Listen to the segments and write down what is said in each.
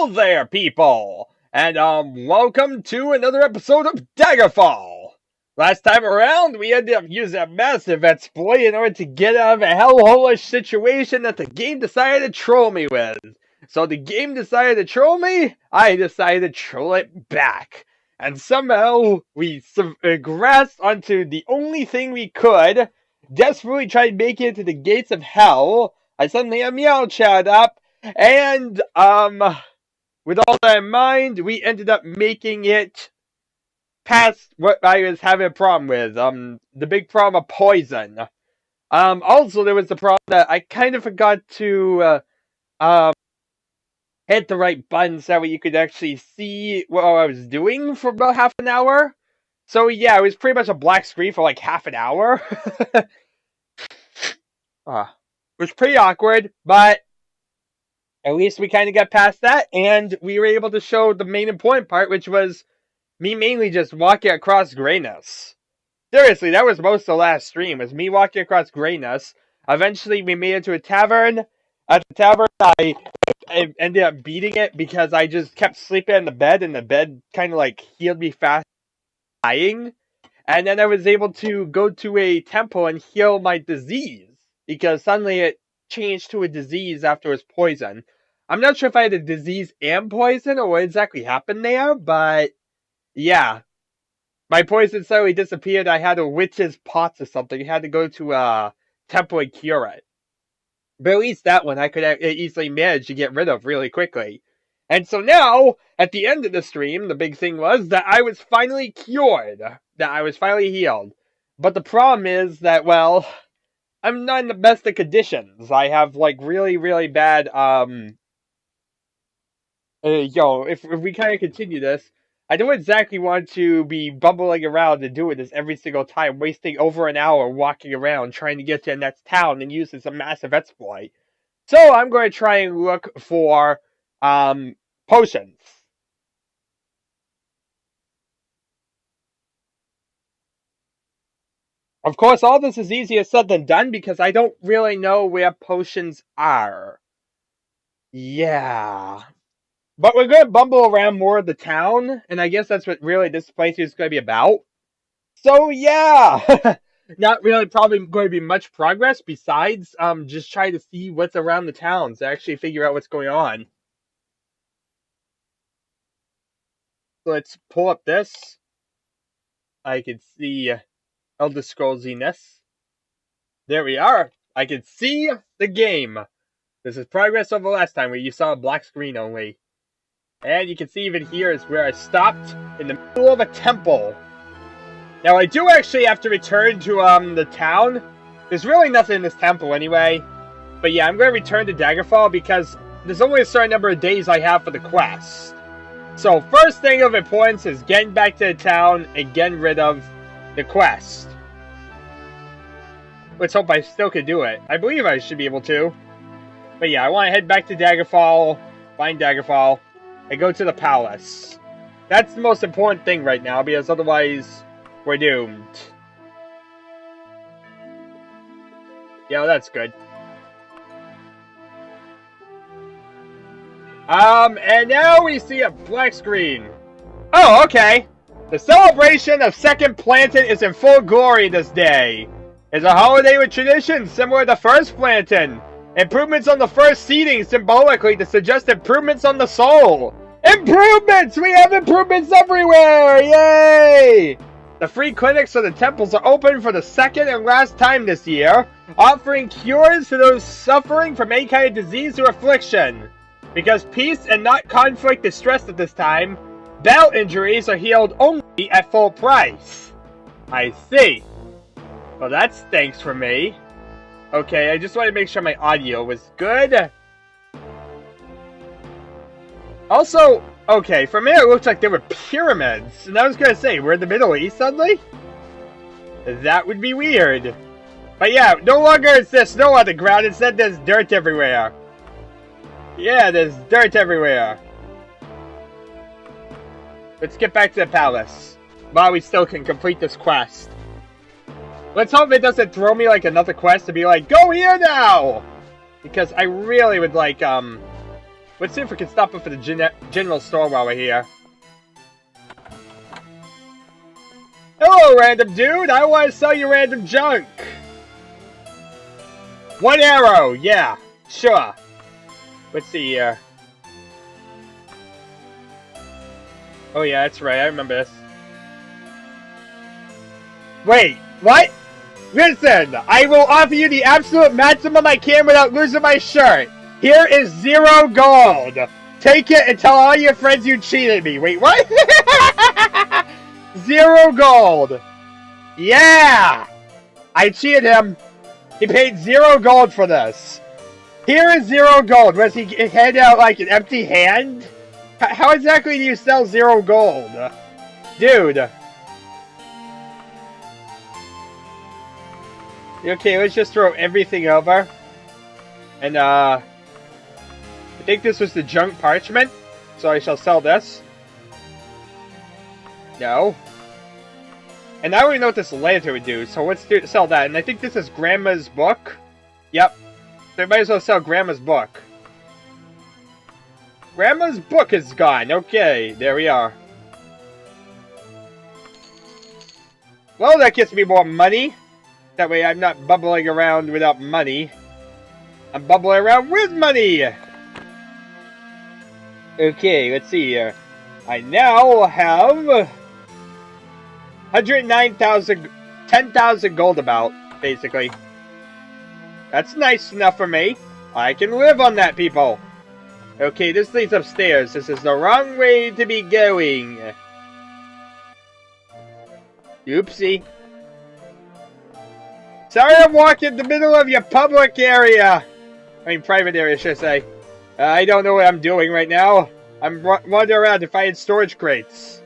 Hello there, people! And, welcome to another episode of Daggerfall! Last time around, we ended up using a massive exploit in order to get out of a hellhole-ish situation that the game decided to troll me with. So the game decided to troll me, I decided to troll it back. And somehow, we grasped onto the only thing we could, desperately tried making it to the gates of hell. I suddenly had meow chat up, and, with all that in mind, we ended up making it past what I was having a problem with, the big problem of poison. Also there was the problem that I kind of forgot to, hit the right buttons so that way you could actually see what I was doing for about half an hour. So yeah, it was pretty much a black screen for like half an hour. It was pretty awkward, but at least we kind of got past that, and we were able to show the main important part, which was me mainly just walking across grayness. Seriously, that was most of the last stream, was me walking across grayness. Eventually, we made it to a tavern. At the tavern, I ended up beating it because I just kept sleeping in the bed, and the bed kind of like healed me fast, dying. And then I was able to go to a temple and heal my disease, because suddenly it changed to a disease after it was poison. I'm not sure if I had a disease and poison or what exactly happened there, but yeah. My poison suddenly disappeared. I had a witch's pots or something. I had to go to a temple and cure it. But at least that one I could easily manage to get rid of really quickly. And so now, at the end of the stream, the big thing was that I was finally cured. That I was finally healed. But the problem is that, well, I'm not in the best of conditions. I have, like, really, really bad, if we kind of continue this, I don't exactly want to be bumbling around and doing this every single time, wasting over an hour walking around trying to get to the next town and use this a massive exploit. So I'm going to try and look for, potions. Of course, all this is easier said than done because I don't really know where potions are. Yeah. But we're going to bumble around more of the town, and I guess that's what really this place is going to be about. So yeah! Not really probably going to be much progress besides just trying to see what's around the town to actually figure out what's going on. So let's pull up this. I can see Elder Scrollsiness. There we are. I can see the game. This is progress over last time where you saw a black screen only. And you can see even here is where I stopped in the middle of a temple. Now I do actually have to return to the town. There's really nothing in this temple anyway. But yeah, I'm going to return to Daggerfall because there's only a certain number of days I have for the quest. So first thing of importance is getting back to the town and getting rid of the quest. Let's hope I still can do it. I believe I should be able to. But yeah, I want to head back to Daggerfall, find Daggerfall, and go to the palace. That's the most important thing right now, because otherwise, we're doomed. Yeah, well, that's good. And now we see a black screen. Oh, okay. The celebration of Second Plantain is in full glory this day. It's a holiday with traditions similar to First Plantain. Improvements on the first seating symbolically to suggest improvements on the soul. Improvements! We have improvements everywhere! Yay! The free clinics of the temples are open for the second and last time this year, offering cures to those suffering from any kind of disease or affliction. Because peace and not conflict is stressed at this time, battle injuries are healed only at full price. I see. Well, that stinks for me. Okay, I just wanted to make sure my audio was good. Also, okay, for a minute it looked like there were pyramids. And I was going to say, we're in the Middle East suddenly? That would be weird. But yeah, no longer is there snow on the ground. Instead, there's dirt everywhere. Yeah, there's dirt everywhere. Let's get back to the palace. While we still can complete this quest. Let's hope it doesn't throw me like another quest to be like, go here now! Because I really would like, Let's see if we can stop it for the general store while we're here. Hello, random dude! I want to sell you random junk! 1 arrow! Yeah, sure. Let's see here. Oh yeah, that's right, I remember this. Wait, what? Listen, I will offer you the absolute maximum I can without losing my shirt. Here is 0 gold. Take it and tell all your friends you cheated me. Wait, what? 0 gold. Yeah! I cheated him. He paid 0 gold for this. Here is 0 gold. Was he hand out like an empty hand? How exactly do you sell 0 gold? Dude. Okay, let's just throw everything over. And, I think this was the junk parchment. So I shall sell this. No. And I don't even know what this lantern would do, so let's sell that. And I think this is Grandma's book. Yep. So I might as well sell Grandma's book. Grandma's book is gone. Okay, there we are. Well, that gets me more money. That way I'm not bubbling around without money. I'm bubbling around with money! Okay, let's see here. I now have 109,000, 10,000 gold about, basically. That's nice enough for me. I can live on that, people. Okay, this leads upstairs. This is the wrong way to be going. Oopsie. Sorry I'm walking in the middle of your public area. I mean, private area, should I say. I don't know what I'm doing right now. I'm wandering around to find storage crates.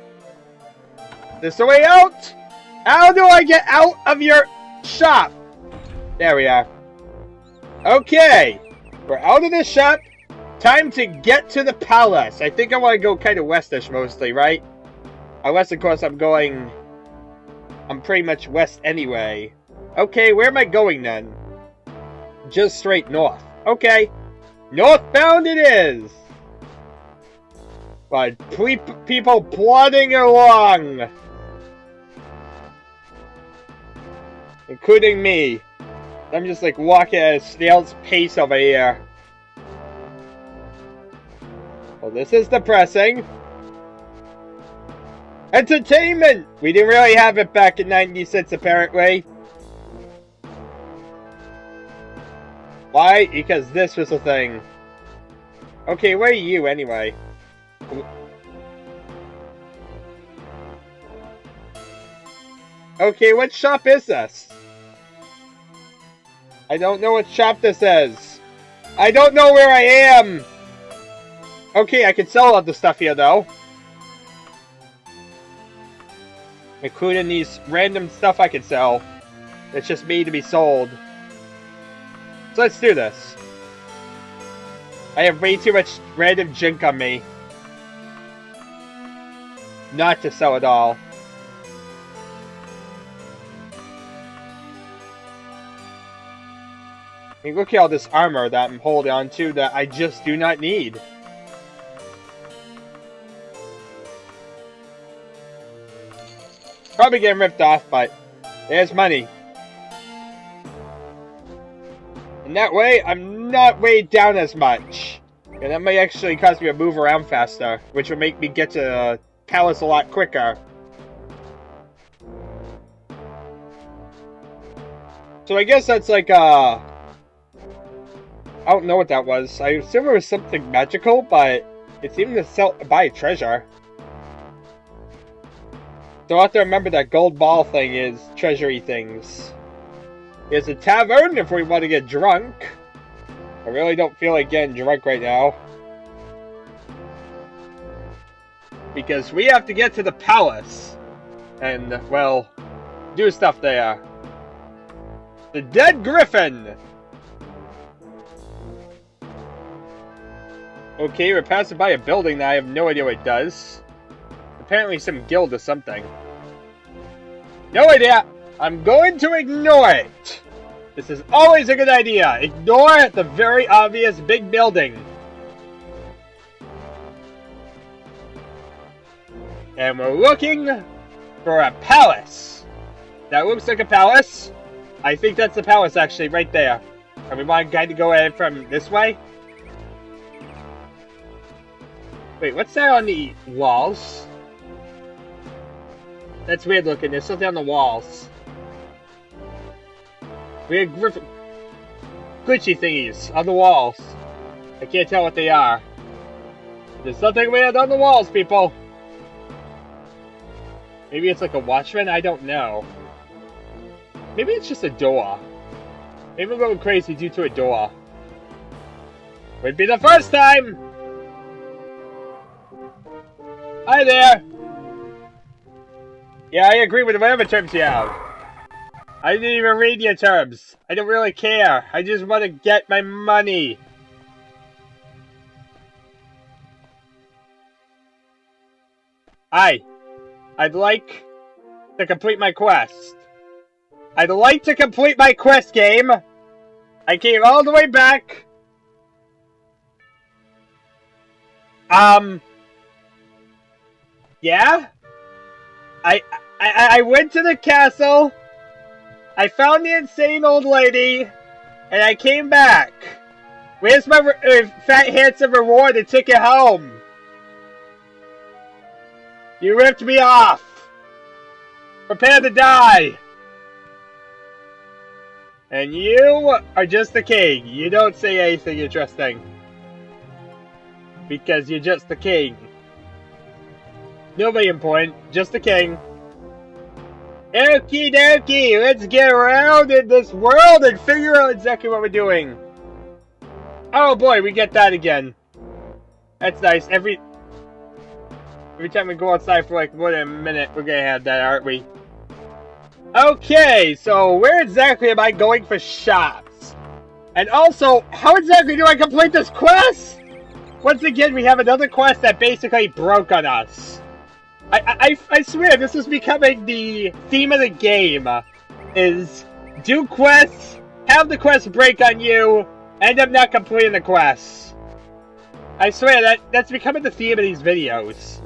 This the way out? How do I get out of your shop? There we are. Okay. We're out of the shop. Time to get to the palace. I think I want to go kind of westish mostly, right? Unless, of course, I'm pretty much west anyway. Okay, where am I going then? Just straight north. Okay. Northbound it is! But people plodding along. Including me. I'm just like walking at a snail's pace over here. Well, this is depressing. Entertainment! We didn't really have it back in '96, apparently. Why? Because this was a thing. Okay, where are you, anyway? Okay, what shop is this? I don't know what shop this is. I don't know where I am! Okay, I can sell all the stuff here, though. Including these random stuff I can sell. It's just made to be sold. So let's do this. I have way too much random junk on me. Not to sell it all. I mean, look at all this armor that I'm holding on to that I just do not need. Probably getting ripped off, but there's money. And that way, I'm not weighed down as much. And that might actually cause me to move around faster, which will make me get to the palace a lot quicker. So I guess that's like, I don't know what that was. I assume it was something magical, but it seemed to buy a treasure. So I have to remember that gold ball thing is treasury things. There's a tavern if we want to get drunk. I really don't feel like getting drunk right now. Because we have to get to the palace. And, well, do stuff there. The Dead Griffin! Okay, we're passing by a building that I have no idea what it does. Apparently some guild or something. No idea! I'm going to ignore it! This is always a good idea. Ignore the very obvious big building. And we're looking for a palace. That looks like a palace. I think that's the palace, actually, right there. And we want a guy to go in from this way. Wait, what's that on the walls? That's weird looking. There's something on the walls. Weird glitchy thingies on the walls. I can't tell what they are. There's something weird on the walls, people. Maybe it's like a watchman? I don't know. Maybe it's just a door. Maybe I'm going crazy due to a door. Would be the first time! Hi there! Yeah, I agree with whatever terms you have. I didn't even read your terms. I don't really care. I just want to get my money. Hi. I'd like to complete my quest. I'd like to complete my quest, game. I came all the way back. Yeah? I went to the castle. I found the insane old lady. And I came back. Where's my fat handsome reward to take it home? You ripped me off. Prepare to die. And you are just the king. You don't say anything interesting. Because you're just the king. Nobody important, just the king. Okie dokie, let's get around in this world and figure out exactly what we're doing. Oh boy, we get that again. That's nice. Every time we go outside for like more than a minute, we're gonna have that, aren't we? Okay, so where exactly am I going for shops? And also, how exactly do I complete this quest? Once again, we have another quest that basically broke on us. I swear, this is becoming the theme of the game. Is do quests, have the quest break on you, end up not completing the quests. I swear, that's becoming the theme of these videos.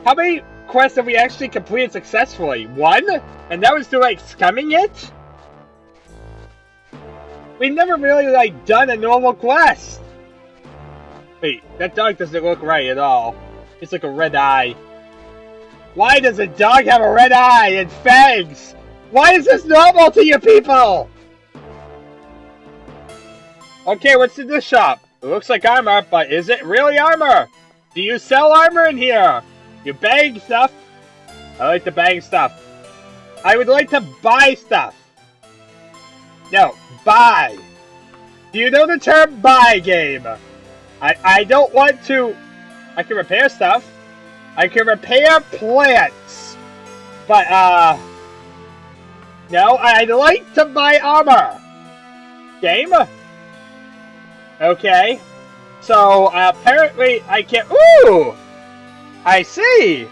How many quests have we actually completed successfully? One? And that was through, like, scumming it? We've never really, like, done a normal quest. Wait, that dog doesn't look right at all. It's like a red eye. Why does a dog have a red eye and fangs? Why is this normal to you people? Okay, what's in this shop? It looks like armor, but is it really armor? Do you sell armor in here? You bag stuff? I like to bag stuff. I would like to buy stuff. No, buy. Do you know the term buy, game? I don't want to... I can repair stuff. I can repair plants. But, no, I'd like to buy armor. Game? Okay. So, apparently I can't... Ooh! I see!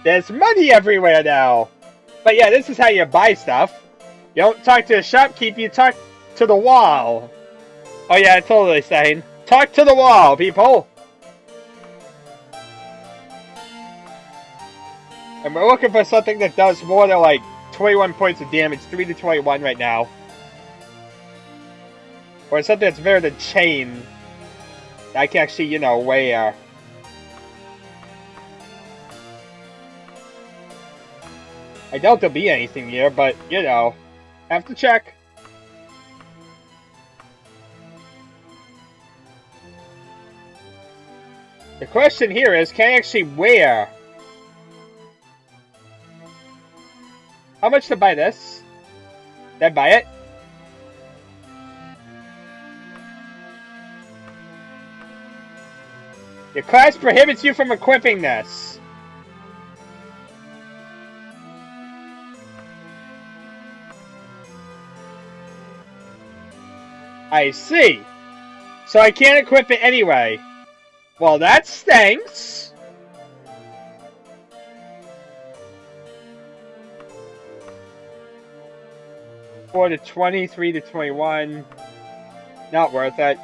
There's money everywhere now. But yeah, this is how you buy stuff. You don't talk to the shopkeeper, you talk to the wall. Oh yeah, totally saying. Talk to the wall, people! And we're looking for something that does more than like 21 points of damage, 3 to 21 right now. Or something that's better than chain. That I can actually, you know, wear. I doubt there'll be anything here, but, you know, have to check. The question here is, can I actually wear? How much to buy this? Did I buy it? Your class prohibits you from equipping this. I see. So I can't equip it anyway. Well, that stinks. Four to 20, 3 to 21. Not worth it.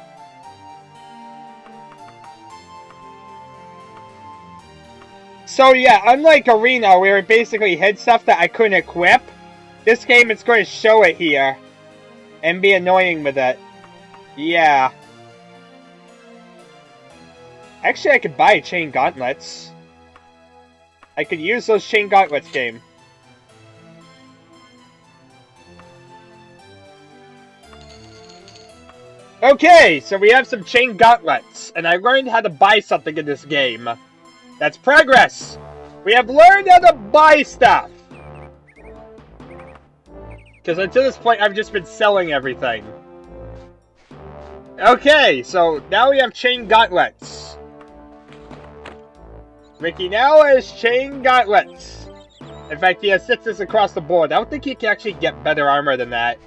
So yeah, unlike Arena, where it basically hid stuff that I couldn't equip, this game it's going to show it here. And be annoying with it. Yeah. Actually, I could buy chain gauntlets. I could use those chain gauntlets, game. Okay, so we have some chain gauntlets, and I learned how to buy something in this game. That's progress! We have learned how to buy stuff! Because until this point, I've just been selling everything. Okay, so now we have chain gauntlets. Ricky now has chain gauntlets. In fact, he has sixes across the board. I don't think he can actually get better armor than that.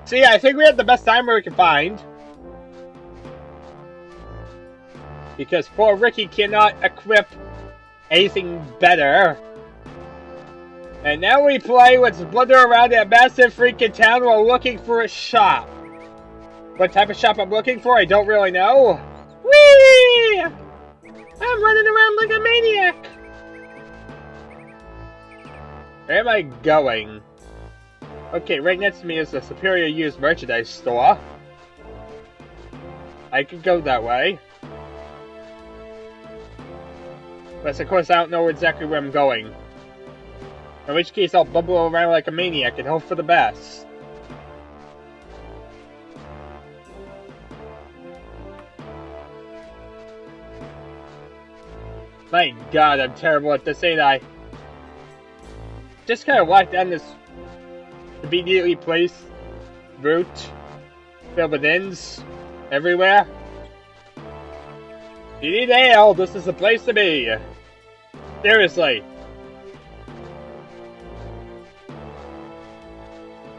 So yeah, I think we have the best armor we can find. Because poor Ricky cannot equip anything better. And now we play with blunder around a massive freaking town while looking for a shop. What type of shop I'm looking for, I don't really know. Whee! I'm running around like a maniac. Where am I going? Okay, right next to me is the Superior Used Merchandise store. I could go that way. But of course I don't know exactly where I'm going. In which case I'll bubble around like a maniac and hope for the best. My god, I'm terrible at this, ain't I? Just kind of walk down this immediately placed route filled with inns everywhere. If you need ale, this is the place to be. Seriously.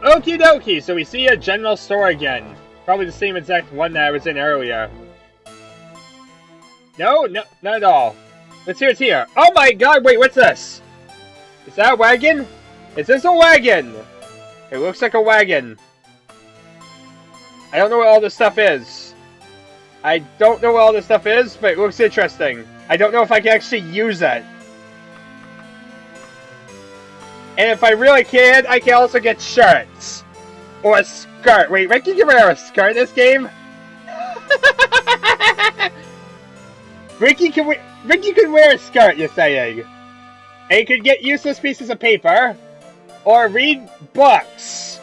Okie dokie, so we see a general store again. Probably the same exact one that I was in earlier. No, not at all. Let's see what's here. Oh my god, wait, what's this? Is that a wagon? Is this a wagon? It looks like a wagon. I don't know what all this stuff is. I don't know what all this stuff is, but it looks interesting. I don't know if I can actually use it. And if I really can, I can also get shirts. Or a skirt. Wait, Ricky can wear a skirt in this game? Ricky can wear a skirt, you're saying? And he could get useless pieces of paper. Or read books.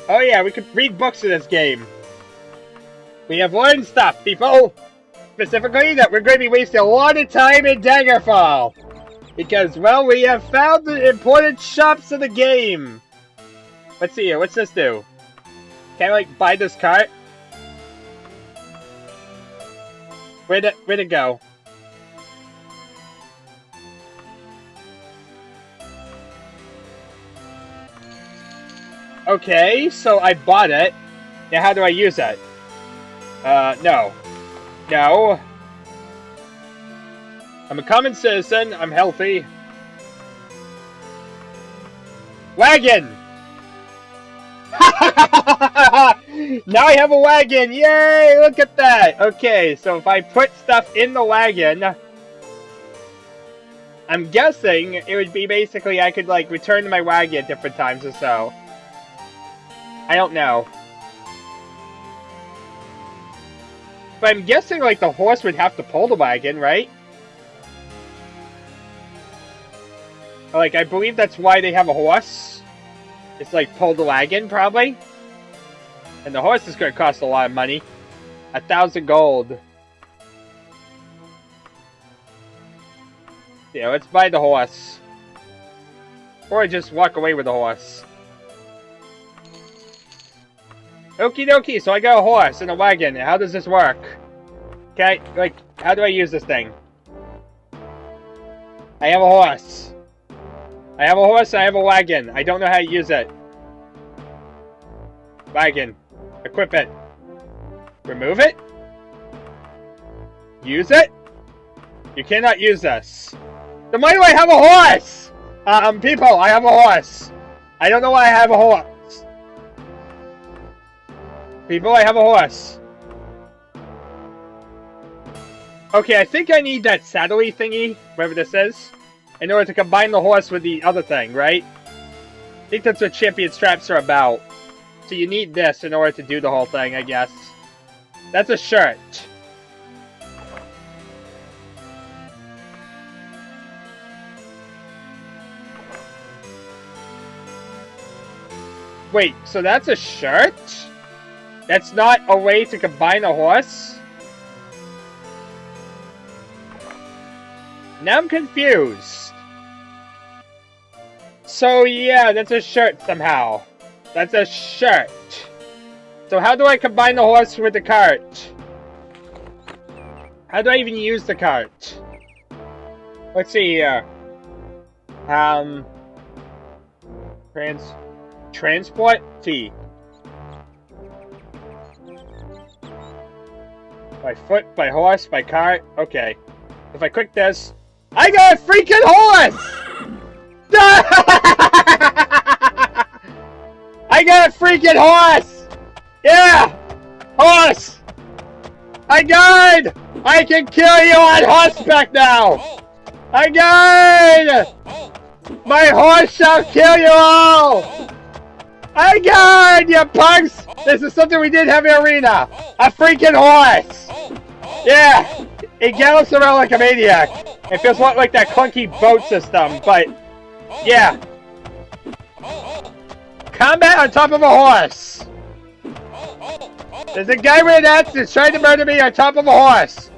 Oh yeah, we could read books in this game. We have learned stuff, people. Specifically, that we're going to be wasting a lot of time in Daggerfall. Because, well, we have found the important shops of the game. Let's see here. What's this do? Can I, like, buy this cart? Where'd it go? Okay, so I bought it. Now how do I use it? No. No. I'm a common citizen. I'm healthy. Wagon! Now I have a wagon! Yay! Look at that! Okay, so if I put stuff in the wagon, I'm guessing it would be basically I could, like, return to my wagon at different times or so. I don't know. But I'm guessing, like, the horse would have to pull the wagon, right? Like, I believe that's why they have a horse. It's like, pull the wagon, probably. And the horse is going to cost a lot of money. 1,000 gold. Yeah, let's buy the horse. Or just walk away with the horse. Okie dokie, so I got a horse and a wagon. How does this work? Okay, like, how do I use this thing? I have a horse. I have a horse, I have a wagon. I don't know how to use it. Wagon. Equip it. Remove it? Use it? You cannot use this. Then why do I have a horse? People, I have a horse. I don't know why I have a horse. People, I have a horse. Okay, I think I need that saddle-y thingy, whatever this is. in order to combine the horse with the other thing, right? I think that's what champion straps are about. So you need this in order to do the whole thing, I guess. That's a shirt. Wait, so that's a shirt? That's not a way to combine a horse? Now I'm confused. So yeah, that's a shirt somehow. That's a shirt. So how do I combine the horse with the cart? How do I even use the cart? Let's see here. Transport T. By foot, by horse, by cart. Okay. If I click this, I got a freaking horse! I got a freaking horse! Yeah! Horse! I got! I can kill you on horseback now! I got! My horse shall kill you all! I got, you punks! This is something we did have in arena! A freaking horse! Yeah! It gallops around like a maniac. It feels a lot like that clunky boat system, but... yeah. Combat on top of a horse! There's a guy with an axe that's trying to murder me on top of a horse!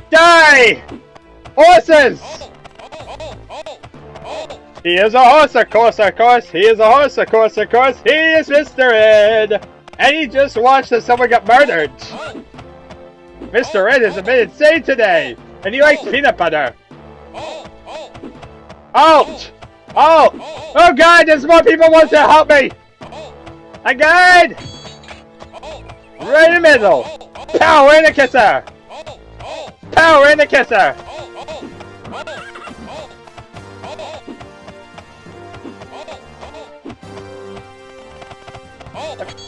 Die! Horses! He is a horse, of course, of course. He is a horse, of course, of course. He is Mr. Ed. And he just watched as someone got murdered. Mr. Ed is a bit insane today. And he likes peanut butter. Ouch! Oh! Oh God, there's more people want to help me! I got! Right in the middle! Power in the kisser! Power in the kisser!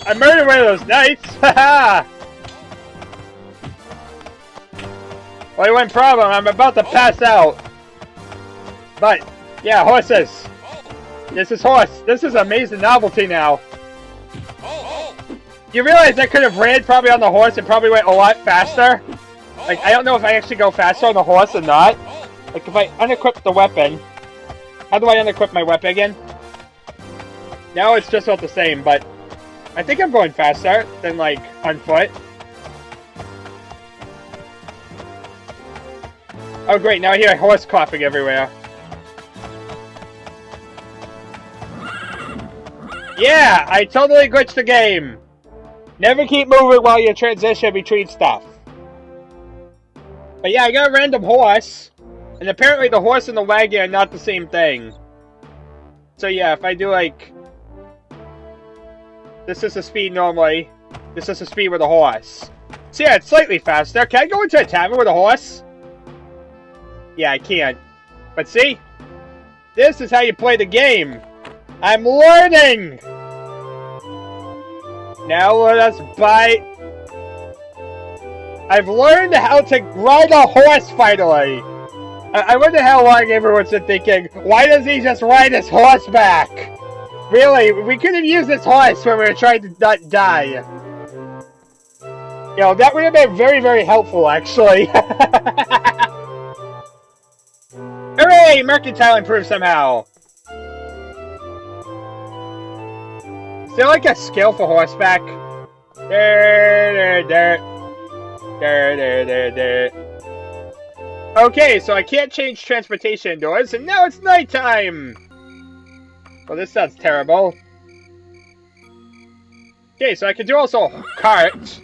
I murdered one of those knights! Haha! Only one problem, I'm about to pass out. But, yeah, horses. This is horse. This is amazing novelty now. You realize I could have ran probably on the horse and probably went a lot faster? Like, I don't know if I actually go faster on the horse or not. Like, if I unequip the weapon... How do I unequip my weapon again? Now it's just about the same, but... I think I'm going faster than, like, on foot. Oh great, now I hear a horse coughing everywhere. Yeah, I totally glitched the game. Never keep moving while you transition between stuff. But yeah, I got a random horse. And apparently the horse and the wagon are not the same thing. So yeah, if I do like... This is the speed normally. This is the speed with a horse. So yeah, it's slightly faster. Can I go into a tavern with a horse? Yeah, I can't. But see? This is how you play the game. I'm learning! Now let us buy... I've learned how to ride a horse finally! I wonder how long everyone's been thinking, why does he just ride his horse back? Really, we could have used this horse when we were trying to not die. You know, that would have been very, very helpful, actually. Hooray! Mercantile improved somehow! Is there like a skill for horseback? Okay, so I can't change transportation indoors, and now it's nighttime! Well, this sounds terrible. Okay, so I can do also cart.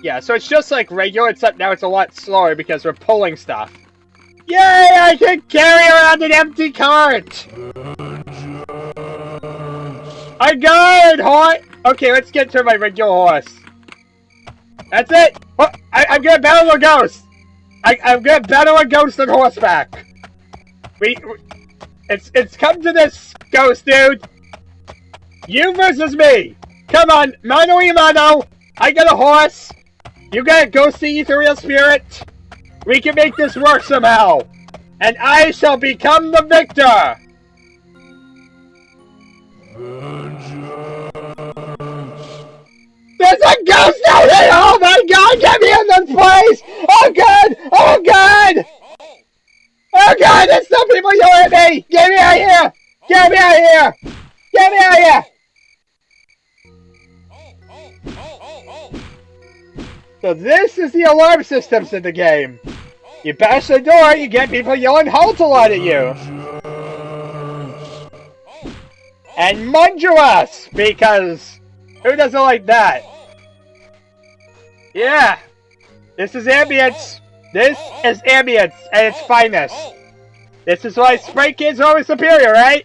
Yeah, so it's just like regular, except now it's a lot slower because we're pulling stuff. Yay! I can carry around an empty cart! I got it, horse! Okay, let's get to my regular horse. That's it! Oh, I'm gonna battle a ghost! I'm gonna battle a ghost on horseback! It's come to this, ghost dude! You versus me! Come on, mano y mano! I got a horse! You gotta go see Ethereal Spirit. We can make this work somehow. And I shall become the victor. There's a ghost out here! Oh my god, get me in this place! Oh god! Oh god! Oh god, there's some people yelling at me! Get me out of here! Get me out of here! Get me out of here! So this is the alarm systems in the game. You bash the door, you get people yelling halt a lot at you. And munju us! Because who doesn't like that? Yeah! This is ambience! This is ambience at its finest! This is why Sprite Kids are always superior, right?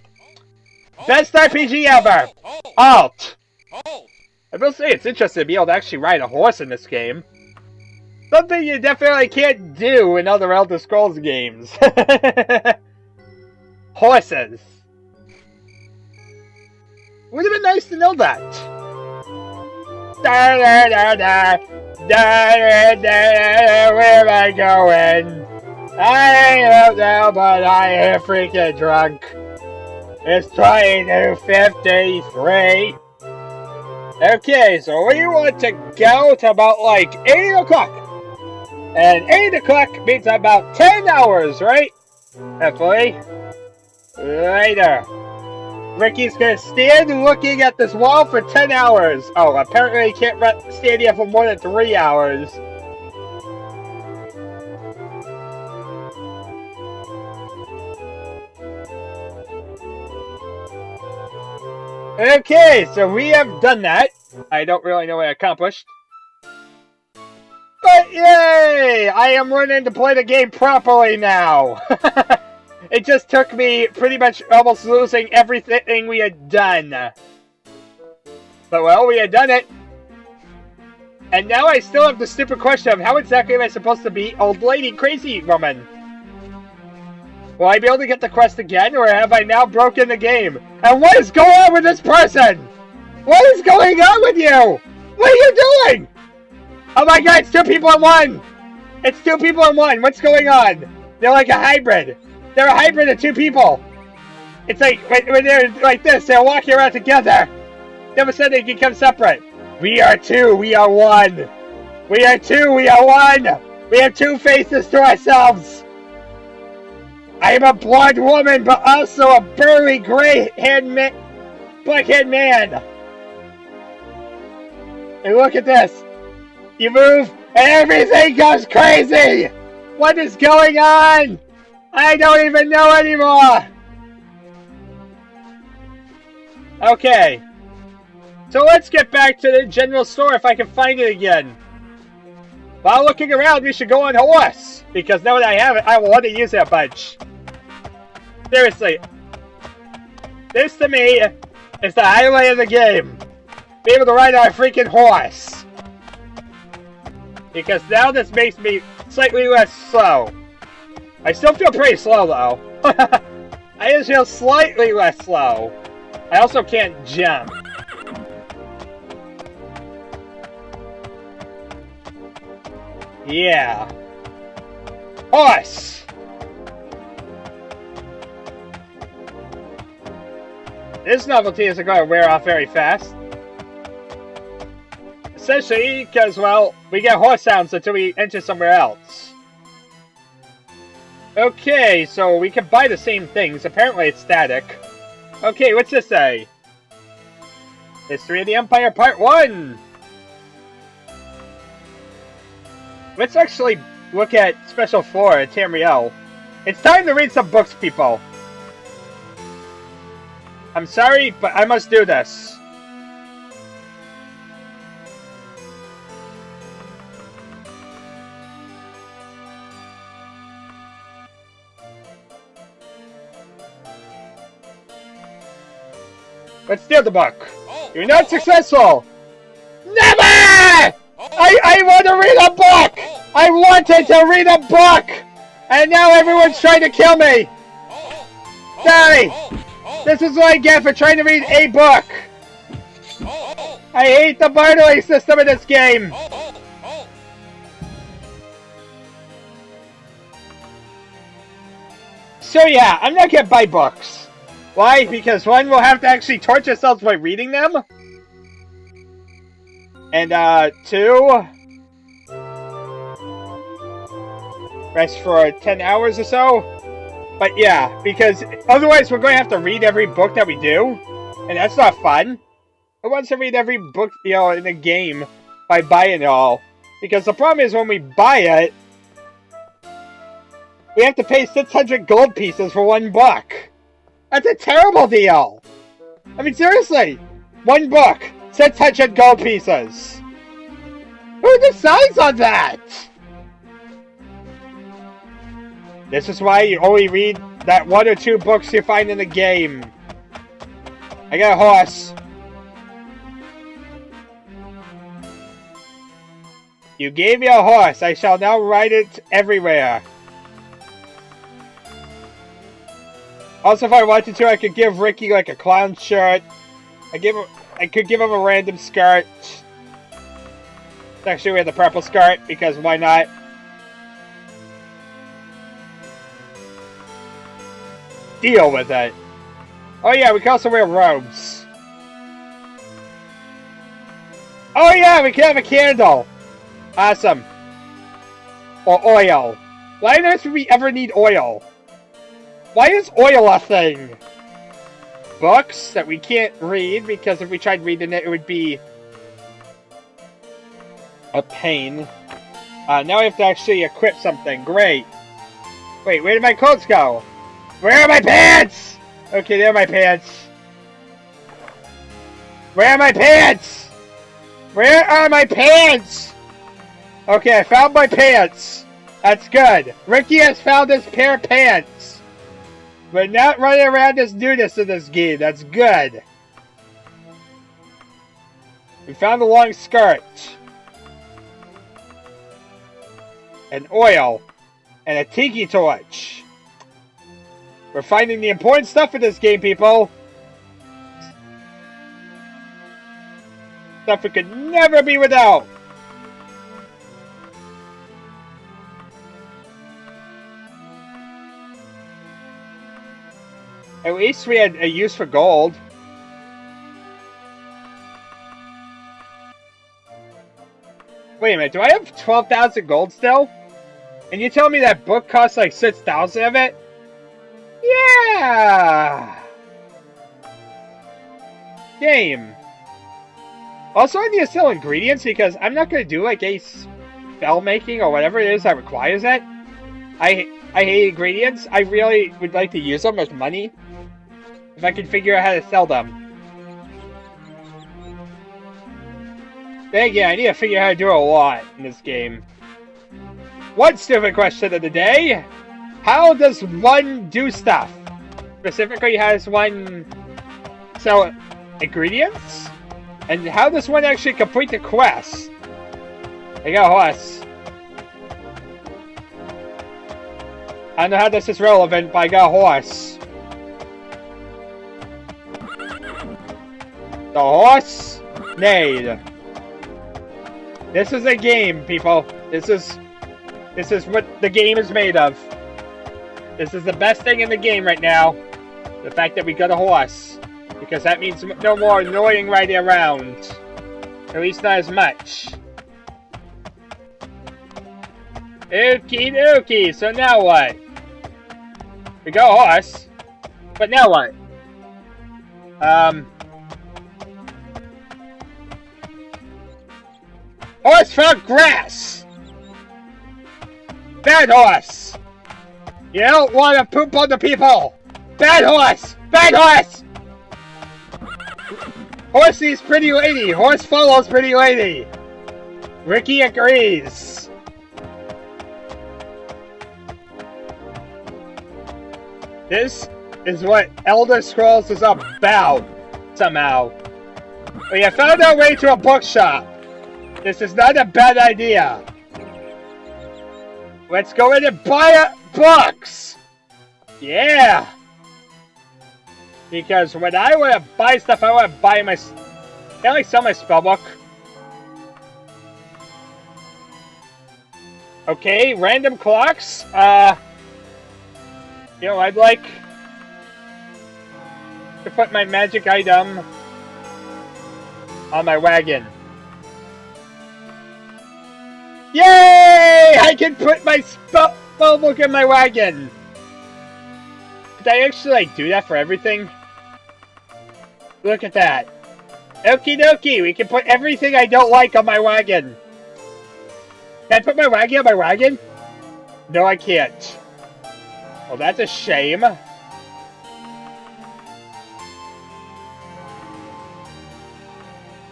Best RPG ever! Halt! I will say it's interesting to be able to actually ride a horse in this game. Something you definitely can't do in other Elder Scrolls games. Horses. Would have been nice to know that. Da da da da da da. Where am I going? I don't know, but I am freaking drunk. It's 22:53. Okay, so we want to go to about like 8 o'clock. And 8 o'clock means about 10 hours, right? Hopefully. Later. Ricky's gonna stand looking at this wall for 10 hours. Oh, apparently he can't stand here for more than 3 hours. Okay, so we have done that. I don't really know what I accomplished. But yay! I am learning to play the game properly now. It just took me pretty much almost losing everything we had done. But well, we had done it. And now I still have the stupid question of how exactly am I supposed to be old lady crazy woman? Will I be able to get the quest again, or have I now broken the game? And what is going on with this person? What is going on with you? What are you doing? Oh my god, it's 2 people in one! It's 2 people in one, what's going on? They're like a hybrid. They're a hybrid of 2 people. It's like, when they're like this, they're walking around together. Then all of a sudden they become separate. We are 2, we are 1. We are 2, we are 1. We have 2 faces to ourselves. I am a blonde woman, but also a burly, gray-haired black-haired man. And look at this. You move, and everything goes crazy! What is going on? I don't even know anymore! Okay. So let's get back to the general store if I can find it again. While looking around, we should go on horse. Because now that I have it, I will want to use it a bunch. Seriously. This to me is the highlight of the game. Be able to ride on a freaking horse. Because now this makes me slightly less slow. I still feel pretty slow though. I just feel slightly less slow. I also can't jump. Yeah. Horse! This novelty isn't going to wear off very fast. Essentially, because, well, we get horse sounds until we enter somewhere else. Okay, so we can buy the same things. Apparently it's static. Okay, what's this say? History of the Empire Part 1! Let's actually look at Special 4 at Tamriel. It's time to read some books, people. I'm sorry, but I must do this. Let's steal the book. You're not successful! Never! I want to read a book! I wanted to read a book! And now everyone's trying to kill me! Sorry! This is what I get for trying to read a book! I hate the bartering system in this game! So yeah, I'm not gonna buy books. Why? Because one, we'll have to actually torture ourselves by reading them. And two, rest for 10 hours or so. But yeah, because otherwise we're going to have to read every book that we do. And that's not fun. Who wants to read every book, in the game by buying it all? Because the problem is when we buy it, we have to pay 600 gold pieces for one book. That's a terrible deal. I mean, seriously. One book, 600 gold pieces. Who decides on that? This is why you only read that 1 or 2 books you find in the game. I got a horse. You gave me a horse. I shall now ride it everywhere. Also, if I wanted to, I could give Ricky like a clown shirt. I could give him a random skirt. Actually, we have the purple skirt because why not? Deal with it. Oh yeah, we can also wear robes. Oh yeah, we can have a candle. Awesome. Or oil. Why on earth would we ever need oil? Why is oil a thing? Books that we can't read, because if we tried reading it, it would be a pain. Now we have to actually equip something. Great. Wait, where did my clothes go? Where are my pants? Okay, there are my pants. Where are my pants? Where are my pants? Okay, I found my pants. That's good. Ricky has found his pair of pants. We're not running around as nudists in this game. That's good. We found a long skirt. An oil. And a tiki torch. We're finding the important stuff in this game, people. Stuff we could never be without. At least we had a use for gold. Wait a minute, do I have 12,000 gold still? And you tell me that book costs like 6,000 of it? Yeah! Game. Also, I need to sell ingredients because I'm not going to do like a spell making or whatever it is that requires it. I hate ingredients. I really would like to use them as money. If I can figure out how to sell them. Then again, I need to figure out how to do a lot in this game. One stupid question of the day. How does one do stuff? Specifically, how does one sell ingredients? And how does one actually complete the quest? I got a horse. I don't know how this is relevant, but I got a horse. The horse neighed. This is a game, people. This is what the game is made of. This is the best thing in the game right now. The fact that we got a horse. Because that means no more annoying riding around. At least not as much. Okie dokie, so now what? We got a horse. But now what? Horse found grass! Bad horse! You don't want to poop on the people! Bad horse! Bad horse! Horse sees pretty lady! Horse follows pretty lady! Ricky agrees! This is what Elder Scrolls is about, somehow. We have found our way to a bookshop. This is not a bad idea. Let's go in and buy books! Yeah! Because when I want to buy stuff, I want to buy my... Can I like sell my spellbook? Okay, random clocks. You know, I'd like to put my magic item on my wagon. Yay! I can put my spell book in my wagon. Did I actually, like, do that for everything? Look at that. Okie dokie, we can put everything I don't like on my wagon. Can I put my wagon on my wagon? No, I can't. Well, that's a shame.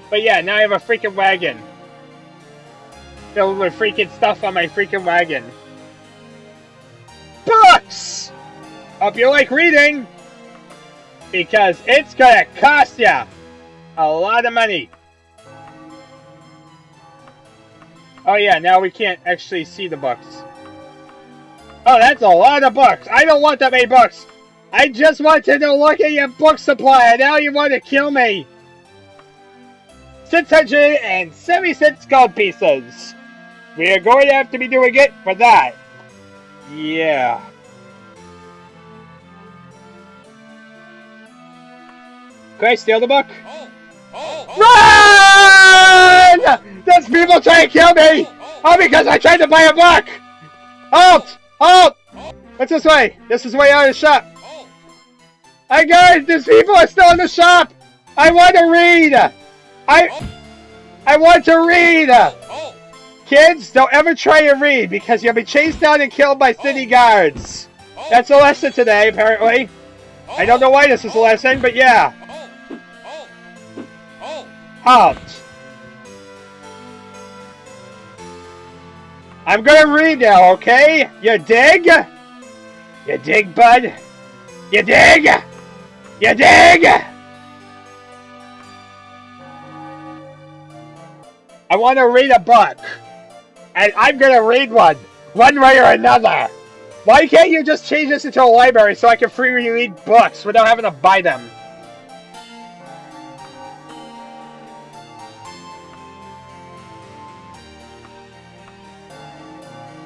But yeah, now I have a freaking wagon. Filled with freaking stuff on my freaking wagon. Books! Hope you like reading. Because it's gonna cost ya a lot of money. Oh yeah, now we can't actually see the books. Oh, that's a lot of books. I don't want that many books. I just wanted to look at your book supply, and now you want to kill me. 676 gold pieces. We are going to have to be doing it for that. Yeah. Can I steal the book? Run! There's people trying to kill me! All because I tried to buy a book! Halt! Halt! What's this way? This is the way out of the shop. Hey guys, these people are still in the shop! I want to read! I want to read! Kids, don't ever try to read because you'll be chased down and killed by city guards. That's a lesson today, apparently. I don't know why this is a lesson, but yeah. Halt. I'm gonna read now, okay? You dig? You dig, bud? You dig? You dig? I want to read a book. And I'm gonna read one way or another. Why can't you just change this into a library so I can freely read books without having to buy them?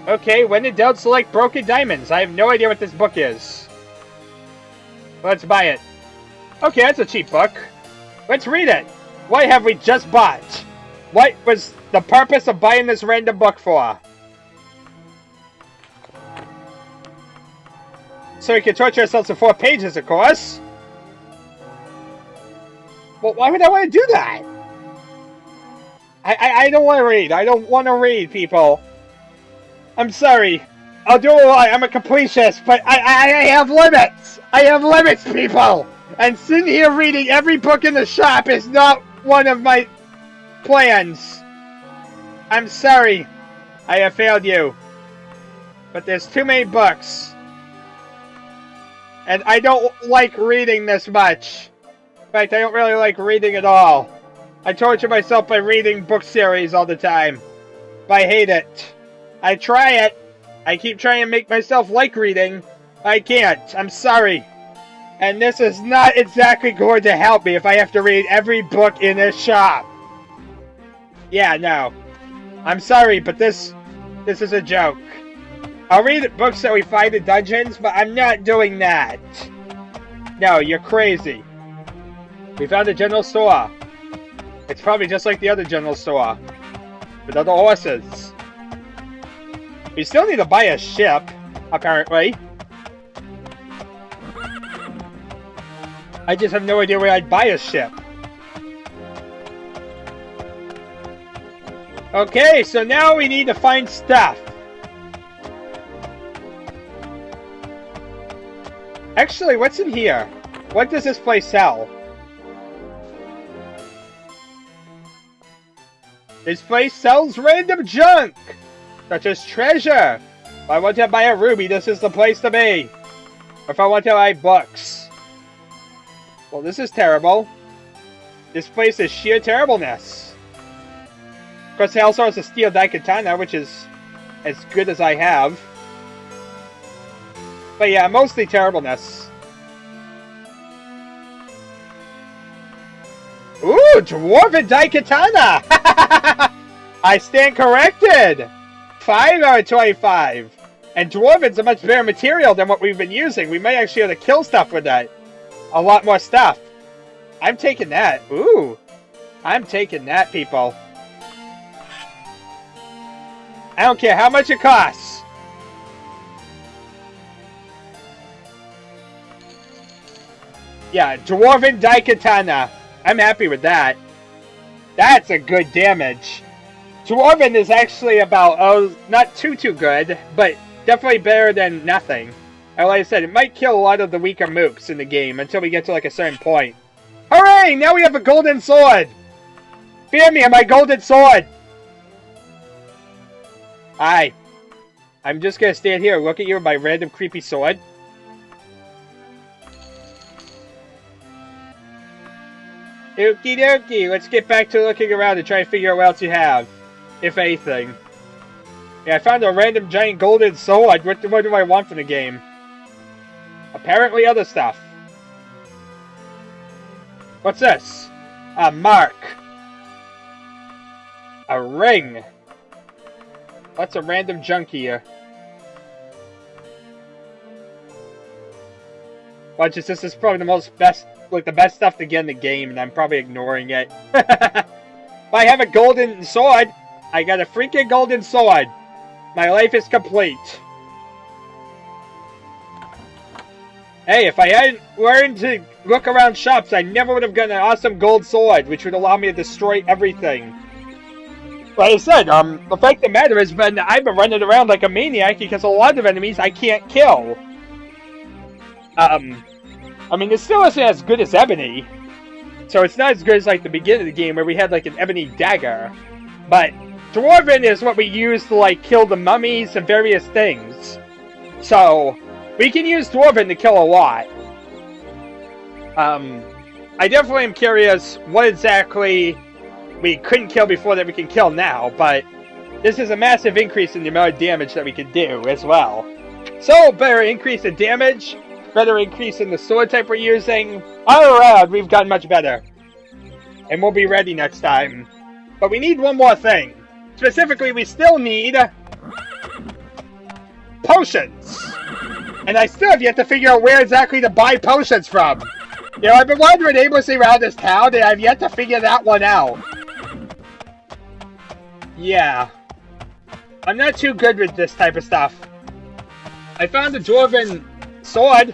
Okay, when in doubt, select Broken Diamonds. I have no idea what this book is. Let's buy it. Okay, that's a cheap book. Let's read it. What have we just bought? What was the purpose of buying this random book for? So we can torture ourselves for 4 pages, of course. Well, why would I want to do that? I don't want to read. I don't want to read, people. I'm sorry. I'll do a lot. I'm a completionist, but I have limits. I have limits, people. And sitting here reading every book in the shop is not one of my plans. I'm sorry. I have failed you. But there's too many books. And I don't like reading this much. In fact, I don't really like reading at all. I torture myself by reading book series all the time. But I hate it. I try it. I keep trying to make myself like reading. I can't. I'm sorry. And this is not exactly going to help me if I have to read every book in this shop. Yeah, no. I'm sorry, but this is a joke. I'll read books that we find in dungeons, but I'm not doing that. No, you're crazy. We found a general store. It's probably just like the other general store. With other horses. We still need to buy a ship, apparently. I just have no idea where I'd buy a ship. Okay, so now we need to find stuff. Actually, what's in here? What does this place sell? This place sells random junk, such as treasure. If I want to buy a ruby, this is the place to be. Or if I want to buy books. Well, this is terrible. This place is sheer terribleness. Of course, it also has a steel daikatana, which is as good as I have. But yeah, mostly terribleness. Ooh, Dwarven Daikatana! I stand corrected! 5 out of 25. And Dwarven's a much better material than what we've been using. We might actually be able to kill stuff with that. A lot more stuff. I'm taking that. Ooh. I'm taking that, people. I don't care how much it costs. Yeah, Dwarven Daikatana. I'm happy with that. That's a good damage. Dwarven is actually about, not too good, but definitely better than nothing. And like I said, it might kill a lot of the weaker mooks in the game until we get to like a certain point. Hooray! Now we have a golden sword! Fear me, my golden sword! Hi. I'm just gonna stand here and look at you with my random creepy sword. Okie dokie, let's get back to looking around and try and figure out what else you have. If anything. Yeah, I found a random giant golden sword. What do I want from the game? Apparently other stuff. What's this? A mark. A ring. What's a random junk here? Watch this is probably the best stuff to get in the game, and I'm probably ignoring it. But I have a golden sword. I got a freaking golden sword. My life is complete. Hey, if I hadn't learned to look around shops, I never would have gotten an awesome gold sword, which would allow me to destroy everything. Like I said, the fact of the matter is, I've been running around like a maniac because a lot of enemies I can't kill. I mean, it still isn't as good as Ebony. So it's not as good as, like, the beginning of the game where we had, like, an Ebony dagger. But Dwarven is what we use to, like, kill the mummies and various things. So we can use Dwarven to kill a lot. I definitely am curious what exactly we couldn't kill before that we can kill now, but this is a massive increase in the amount of damage that we can do as well. So, better increase in damage, better increase in the sword type we're using. All around, we've gotten much better. And we'll be ready next time. But we need one more thing. Specifically, we still need potions. And I still have yet to figure out where exactly to buy potions from. You know, I've been wandering aimlessly around this town, and I've yet to figure that one out. Yeah. I'm not too good with this type of stuff. I found a Dwarven sword.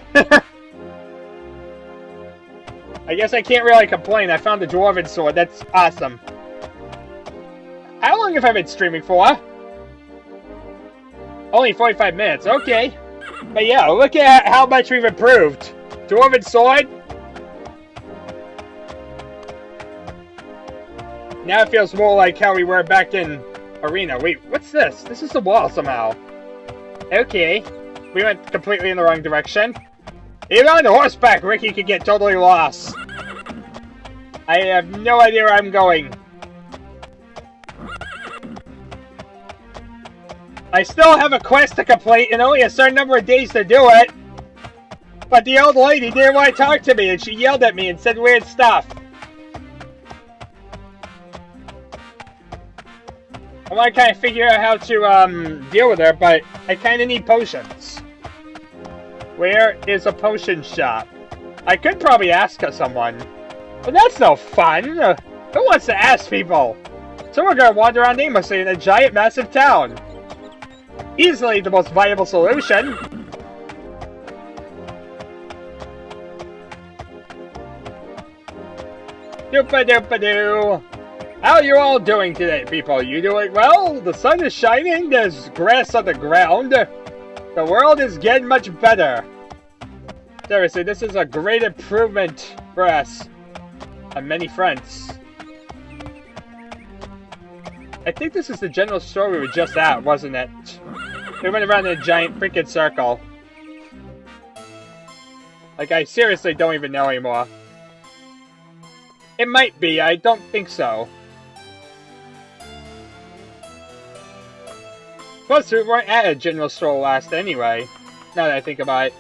I guess I can't really complain. I found a Dwarven sword. That's awesome. How long have I been streaming for? Only 45 minutes. Okay. But yeah, look at how much we've improved. Dwarven sword. Now it feels more like how we were back in Arena. Wait, what's this? This is the wall somehow. Okay. We went completely in the wrong direction. Even on the horseback, Ricky could get totally lost. I have no idea where I'm going. I still have a quest to complete and only a certain number of days to do it. But the old lady didn't want to talk to me and she yelled at me and said weird stuff. I want to kind of figure out how to deal with her, but I kind of need potions. Where is a potion shop? I could probably ask someone. But that's no fun. Who wants to ask people? So we're going to wander around aimlessly in a giant, massive town. Easily the most viable solution. Doopa-doopa-doo. How are you all doing today, people? You doing well? The sun is shining, there's grass on the ground. The world is getting much better. Seriously, this is a great improvement for us on many fronts. I think this is the general store we were just at, wasn't it? We went around in a giant freaking circle. Like, I seriously don't even know anymore. It might be, I don't think so. Plus, we weren't at a general store last anyway, now that I think about it.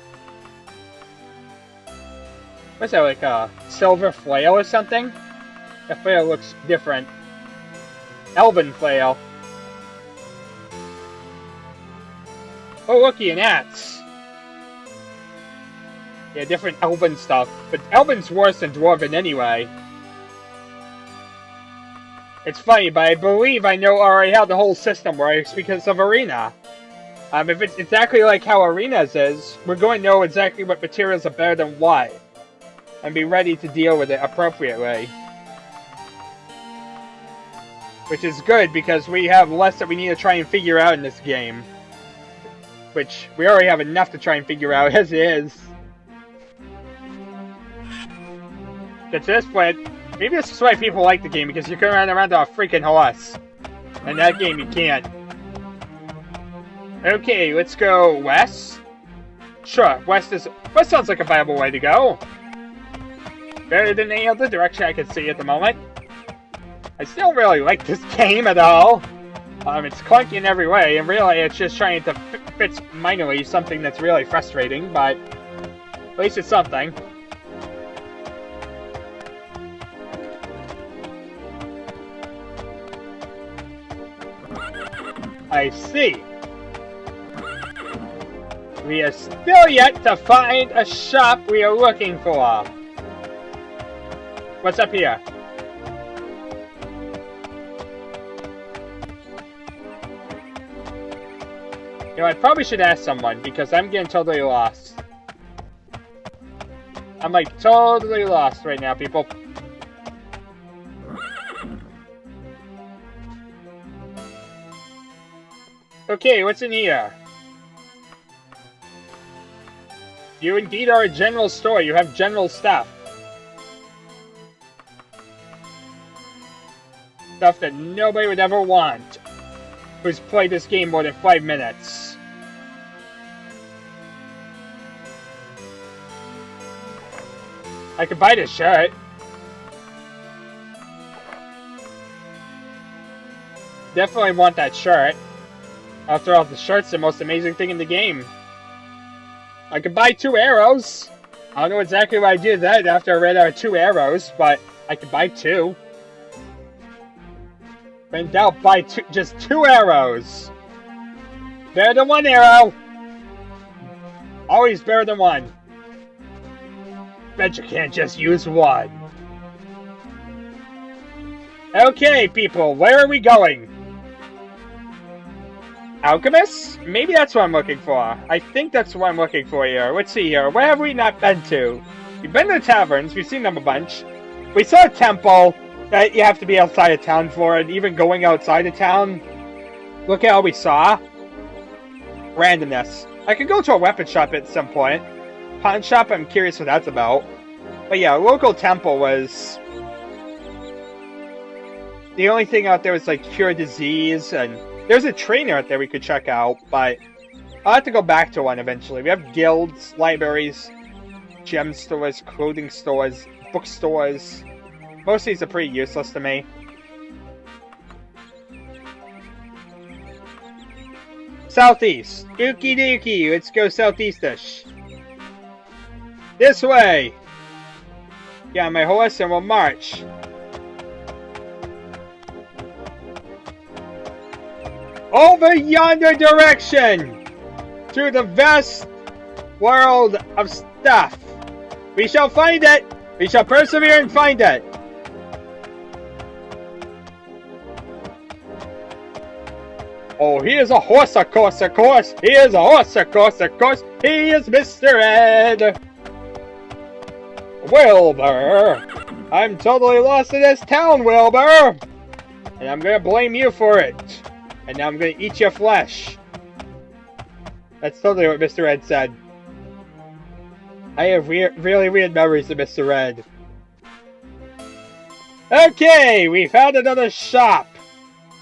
What's that, like a silver flail or something? That flail looks different. Elven flail. Oh, looky, an axe. Yeah, different elven stuff. But elven's worse than dwarven anyway. It's funny, but I believe I know already how the whole system works because of Arena. If it's exactly like how Arenas is, we're going to know exactly what materials are better than what. And be ready to deal with it appropriately. Which is good because we have less that we need to try and figure out in this game. Which we already have enough to try and figure out as it is. At this point, maybe this is why people like the game, because you can run around on a freaking horse. In that game, you can't. Okay, let's go west. Sure, west sounds like a viable way to go. Better than any other direction I can see at the moment. I still don't really like this game at all. It's clunky in every way, and really it's just trying to fix minorly something that's really frustrating, but at least it's something. I see. We are still yet to find a shop we are looking for. What's up here? You know, I probably should ask someone because I'm getting totally lost. I'm like totally lost right now, people. Okay, what's in here? You indeed are a general store. You have general stuff. Stuff that nobody would ever want who's played this game more than 5 minutes. I could buy this shirt. Definitely want that shirt. After all, the shirt's the most amazing thing in the game. I could buy 2 arrows. I don't know exactly why I did that after I read out 2 arrows, but I could buy 2. In doubt, buy just 2 arrows. Better than 1 arrow. Always better than 1. Bet you can't just use 1. Okay, people, where are we going? Alchemist? Maybe that's what I'm looking for. I think that's what I'm looking for here. Let's see here. Where have we not been to? We've been to the taverns. We've seen them a bunch. We saw a temple that you have to be outside of town for, and even going outside of town. Look at all we saw. Randomness. I could go to a weapon shop at some point. Pawn shop, I'm curious what that's about. But yeah, a local temple was... The only thing out there was like cure disease, and there's a trainer out there we could check out, but I'll have to go back to one eventually. We have guilds, libraries, gem stores, clothing stores, bookstores. Most of these are pretty useless to me. Southeast. Okie dokie, let's go southeastish. This way! Get on my horse and we'll march. Over yonder direction! To the vast world of stuff. We shall find it! We shall persevere and find it! Oh, he is a horse, of course, of course! He is a horse, of course, of course! He is Mr. Ed! Wilbur! I'm totally lost in this town, Wilbur! And I'm gonna blame you for it. And now I'm gonna eat your flesh. That's totally what Mr. Ed said. I have really weird memories of Mr. Ed. Okay, we found another shop.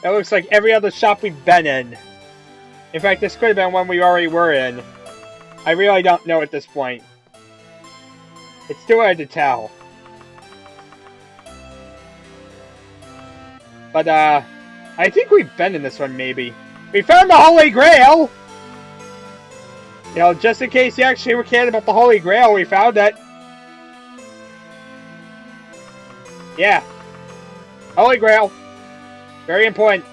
It looks like every other shop we've been in. In fact, this could have been one we already were in. I really don't know at this point. It's too hard to tell. But, I think we've been in this one, maybe. We found the Holy Grail! You know, just in case you actually were kidding about the Holy Grail, we found it. Yeah. Holy Grail. Very important.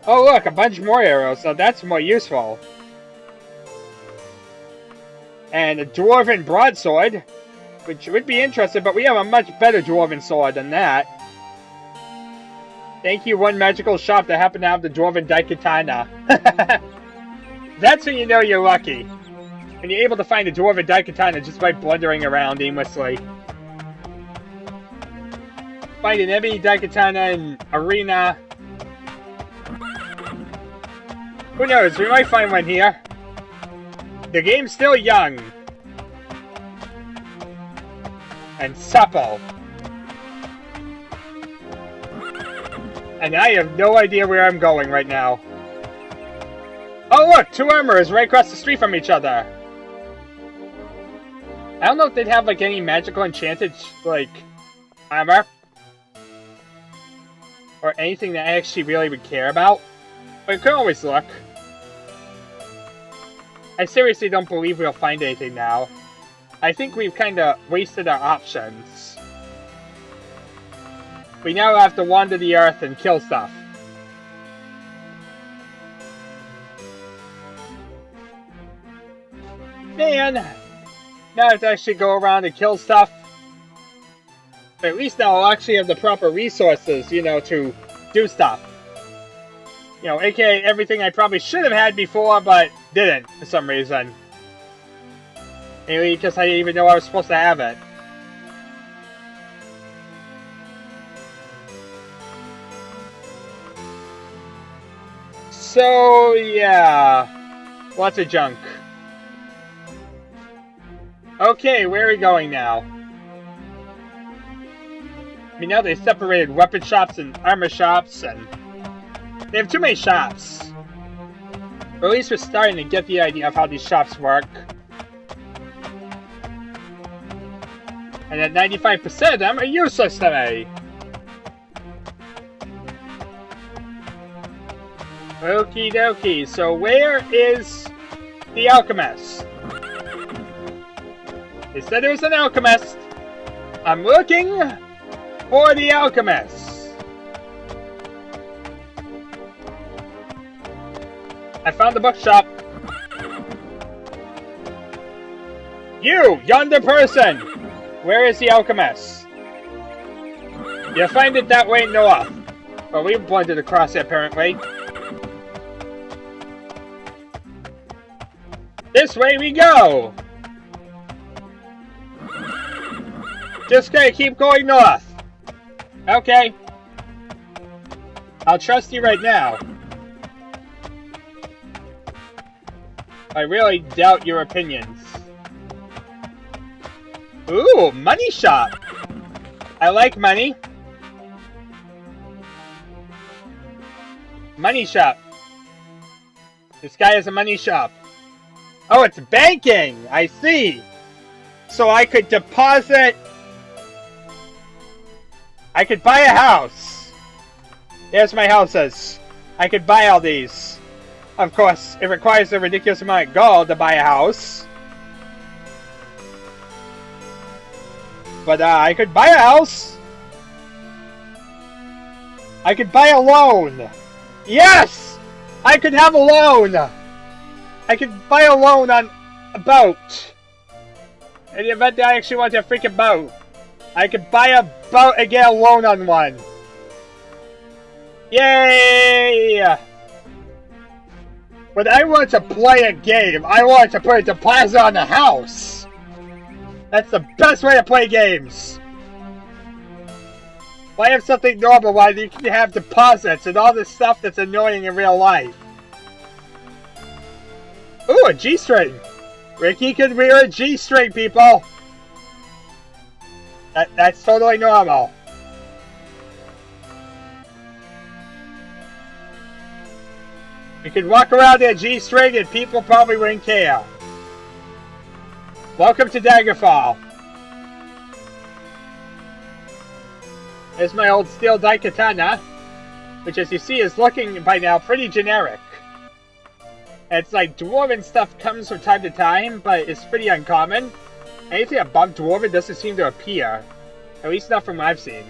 Oh look, a bunch more arrows, so that's more useful. And a dwarven broadsword, which would be interesting, but we have a much better dwarven sword than that. Thank you, one magical shop that happened to have the dwarven daikatana. That's when you know you're lucky. When you're able to find a dwarven daikatana just by blundering around aimlessly. Find an enemy daikatana in arena. Who knows, we might find one here. The game's still young. And supple. And I have no idea where I'm going right now. Oh look, two armorers right across the street from each other. I don't know if they'd have like any magical enchanted like armor. Or anything that I actually really would care about. But you can always look. I seriously don't believe we'll find anything now. I think we've kind of wasted our options. We now have to wander the earth and kill stuff. Man, now I have to actually go around and kill stuff. But at least now I'll actually have the proper resources, you know, to do stuff. You know, aka everything I probably should have had before, but didn't for some reason. Maybe because I didn't even know I was supposed to have it. So, yeah. Lots of junk. Okay, where are we going now? I mean, now they separated weapon shops and armor shops, and they have too many shops. Or at least we're starting to get the idea of how these shops work. And that 95% of them are useless to me. Okie dokie, so where is the alchemist? They said there was an alchemist. I'm looking for the alchemist. I found the bookshop. You, yonder person! Where is the alchemist? You'll find it that way north. Well, we blundered across it apparently. This way we go! Just gonna keep going north. Okay. I'll trust you right now. I really doubt your opinions. Ooh, money shop! I like money. Money shop. This guy has a money shop. Oh, it's banking! I see! So I could deposit... I could buy a house. There's my houses. I could buy all these. Of course, it requires a ridiculous amount of gold to buy a house. But I could buy a house. I could buy a loan. Yes! I could have a loan. I could buy a loan on a boat. In the event that I actually want a freaking boat. I could buy a boat and get a loan on one. Yay! When I want to play a game, I want to put a deposit on a house. That's the best way to play games. Why have something normal while you can have deposits and all this stuff that's annoying in real life? Ooh, a G-string. Ricky could wear a G-string, people. That's totally normal. You could walk around in a G-string and people probably wouldn't care. Welcome to Daggerfall. There's my old steel daikatana, which as you see is looking by now pretty generic. It's like dwarven stuff comes from time to time, but it's pretty uncommon. Anything above dwarven doesn't seem to appear. At least not from what I've seen.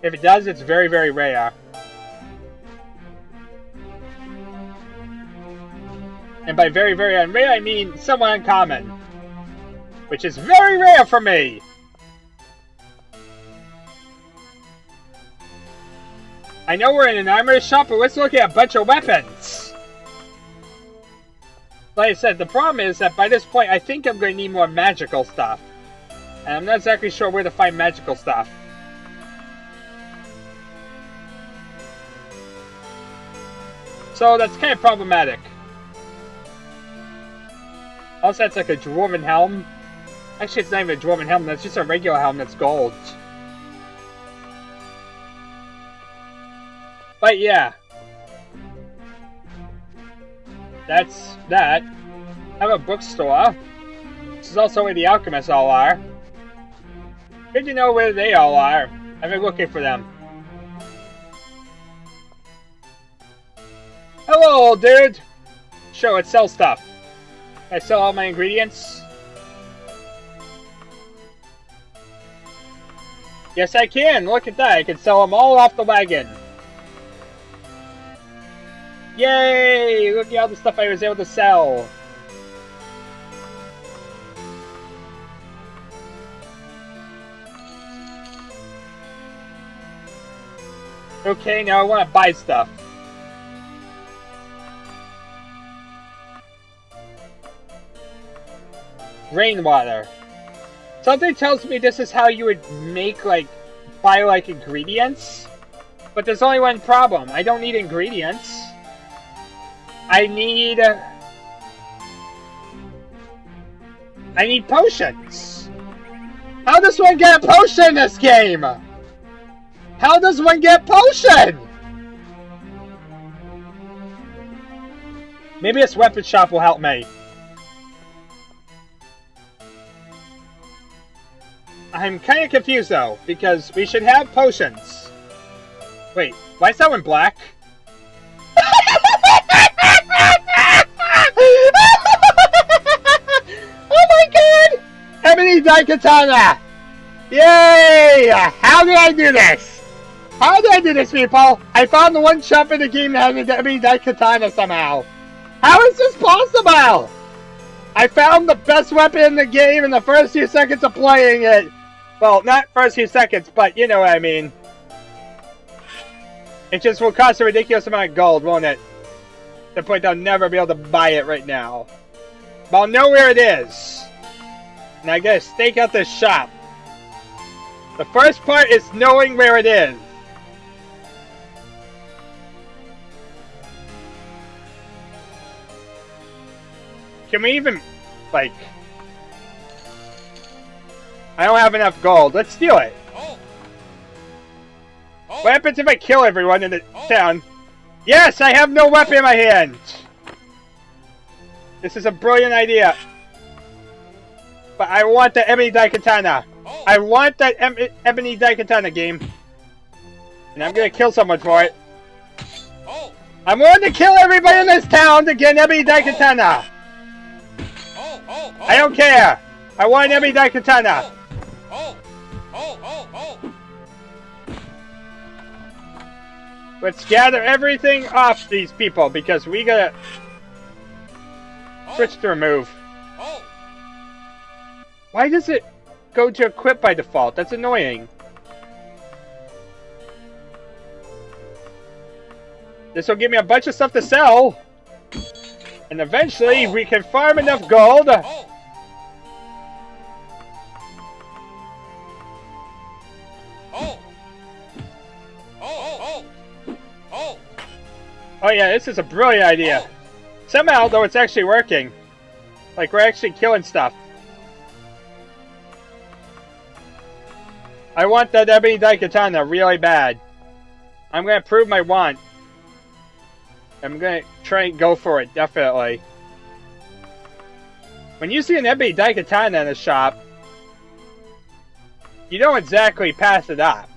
If it does, it's very, very rare. And by very, very unrare, I mean somewhat uncommon. Which is very rare for me! I know we're in an armor shop, but let's look at a bunch of weapons! Like I said, the problem is that by this point, I think I'm going to need more magical stuff. And I'm not exactly sure where to find magical stuff. So that's kind of problematic. Also, that's like a dwarven helm. Actually, it's not even a dwarven helm, that's just a regular helm that's gold. But yeah. That's that. I have a bookstore. This is also where the alchemists all are. Good to know where they all are. I've been looking for them. Hello, old dude! Sure, let's sell stuff. Can I sell all my ingredients? Yes, I can! Look at that! I can sell them all off the wagon! Yay! Look at all the stuff I was able to sell! Okay, now I want to buy stuff. Rainwater. Something tells me this is how you would make, like, buy, like, ingredients. But there's only one problem. I don't need ingredients. I need potions. How does one get a potion in this game? How does one get potion? Maybe this weapon shop will help me. I'm kind of confused though, because we should have potions. Wait, why is that one black? Oh my god! Ebony Daikatana! Yay! How did I do this? How did I do this, people? I found the one shop in the game that had an Ebony Daikatana somehow. How is this possible? I found the best weapon in the game in the first few seconds of playing it. Well, not first few seconds, but you know what I mean. It just will cost a ridiculous amount of gold, won't it? To the point I'll never be able to buy it right now. But I'll know where it is. And I gotta stake out this shop. The first part is knowing where it is. Can we even, like... I don't have enough gold. Let's steal it. What happens if I kill everyone in the town? Yes, I have no weapon in my hand. This is a brilliant idea. But I want the Ebony Daikatana. I want that Ebony Daikatana game. And I'm gonna kill someone for it. I'm willing to kill everybody in this town to get an Ebony Daikatana. I don't care. I want an Ebony Daikatana. Let's gather everything off these people because we gotta switch to remove. Why does it go to equip by default? That's annoying. This will give me a bunch of stuff to sell. And eventually we can farm enough gold. Oh yeah, this is a brilliant idea. Somehow, though, it's actually working. Like, we're actually killing stuff. I want that Ebony Daikatana really bad. I'm gonna prove my want. I'm gonna try and go for it, definitely. When you see an Ebony Daikatana in a shop, you don't exactly pass it up.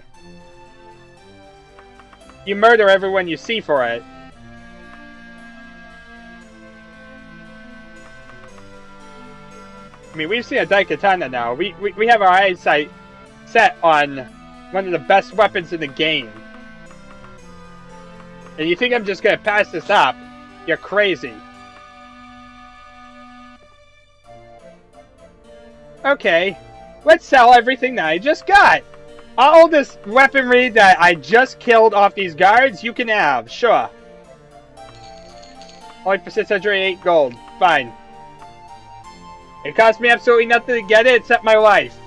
You murder everyone you see for it. I mean, we've seen a Daikatana now. We have our eyesight set on one of the best weapons in the game. And you think I'm just gonna pass this up? You're crazy. Okay, let's sell everything that I just got. All this weaponry that I just killed off these guards, you can have, sure. Only for 608 gold, fine. It cost me absolutely nothing to get it except my life.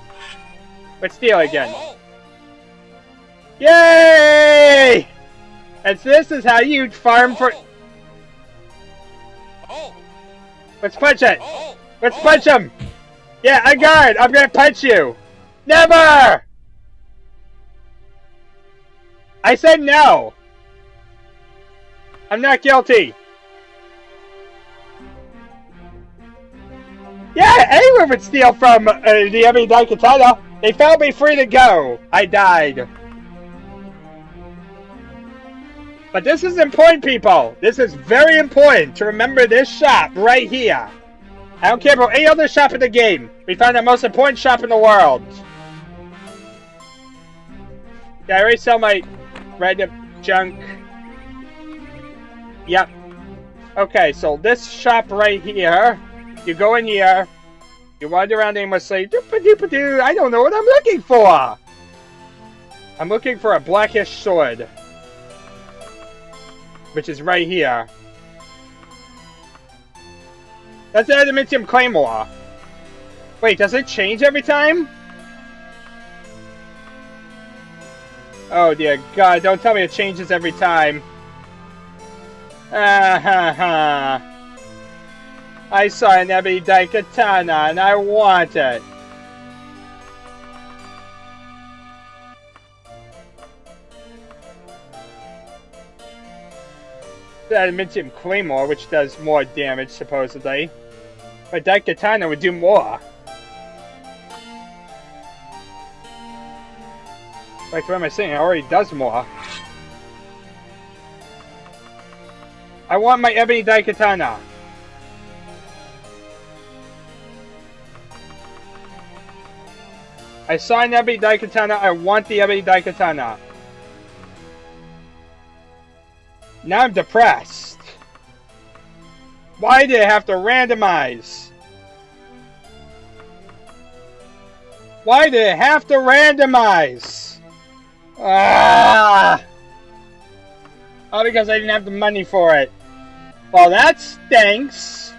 Let's steal again. Yay! And so this is how you farm for... Let's punch it! Let's punch him! Yeah, a guard! I'm gonna punch you! Never! I said no! I'm not guilty! Yeah, anyone would steal from the enemy Daikatana. They found me free to go. I died. But this is important, people. This is very important to remember this shop right here. I don't care about any other shop in the game. We found the most important shop in the world. Yeah, I already sell my random junk. Yep. Okay, so this shop right here. You go in here. You wander around aimlessly. Doop-a-doop-a-doo. I don't know what I'm looking for. I'm looking for a blackish sword. Which is right here. That's the adamantium claymore. Wait, does it change every time? Oh dear God, don't tell me it changes every time. Ah ha ha. I saw an ebony Daikatana and I want it. The adamantium claymore, which does more damage supposedly. But Daikatana would do more. Like, what am I saying? It already does more. I want my ebony Daikatana. I saw an ebony Daikatana. I want the ebony Daikatana. Now I'm depressed. Why did I have to randomize? Why did I have to randomize? Ah! All because I didn't have the money for it. Well, that stinks.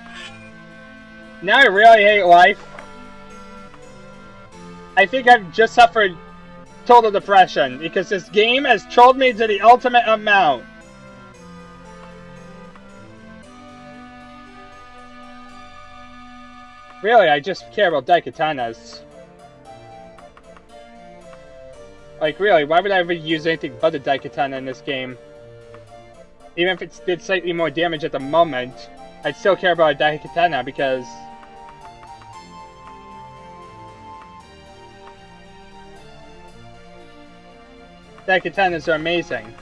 Now I really hate life. I think I've just suffered total depression because this game has trolled me to the ultimate amount. Really, I just care about Daikatanas. Like, really, why would I ever use anything but a Daikatana in this game? Even if it did slightly more damage at the moment, I'd still care about a Daikatana because... Daikatanas are amazing.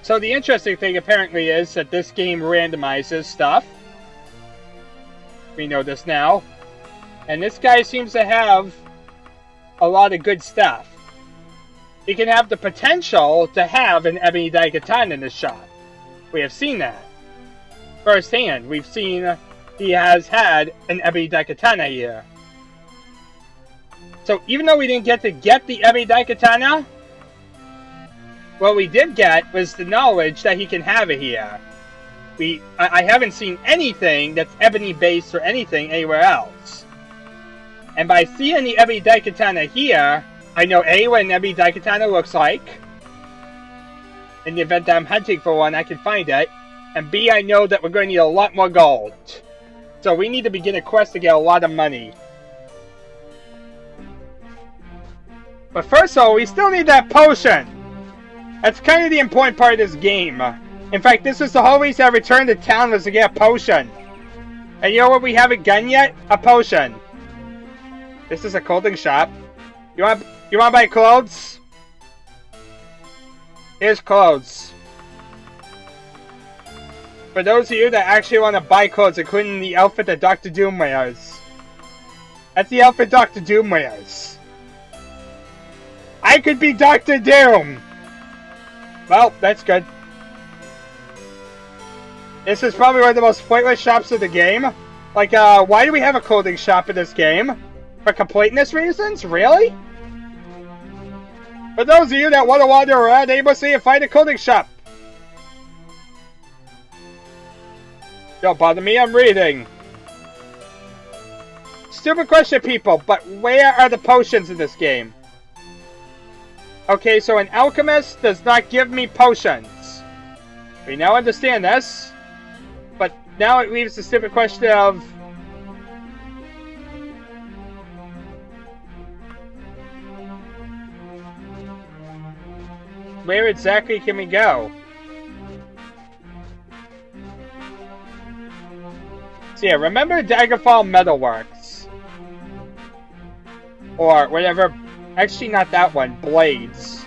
So the interesting thing apparently is that this game randomizes stuff. We know this now. And this guy seems to have a lot of good stuff. He can have the potential to have an ebony Daikatana in this shop. We have seen that. Firsthand, we've seen he has had an ebony Daikatana here. So even though we didn't get the ebony Daikatana, what we did get was the knowledge that he can have it here. I haven't seen anything that's ebony based or anything anywhere else. And by seeing the ebony Daikatana here, I know A, what an ebony Daikatana looks like. In the event that I'm hunting for one, I can find it. And B, I know that we're going to need a lot more gold. So we need to begin a quest to get a lot of money. But first of all, we still need that potion. That's kind of the important part of this game. In fact, this is the whole reason I returned to town was to get a potion. And you know what we haven't gotten yet? A potion. This is a clothing shop. You want to buy clothes? Here's clothes. For those of you that actually want to buy clothes, including the outfit that Dr. Doom wears. That's the outfit Dr. Doom wears. I could be Dr. Doom! Well, that's good. This is probably one of the most pointless shops of the game. Like, why do we have a clothing shop in this game? For completeness reasons? Really? For those of you that want to wander around aimlessly and find a clothing shop. Don't bother me, I'm reading. Stupid question, people, but where are the potions in this game? Okay, so an alchemist does not give me potions. We now understand this. But now it leaves the stupid question of... where exactly can we go? So yeah, remember Daggerfall Metalworks. Or whatever. Actually, not that one. Blades.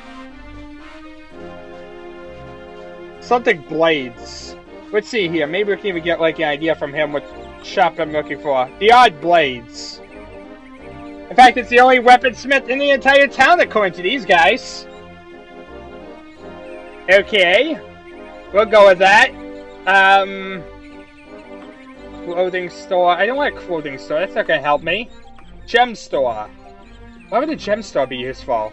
Something Blades. Let's see here. Maybe we can even get like an idea from him what shop I'm looking for. The Odd Blades. In fact, it's the only weaponsmith in the entire town according to these guys. Okay. We'll go with that. Clothing store. I don't want a clothing store. That's not gonna help me. Gem store. Why would a gem store be useful?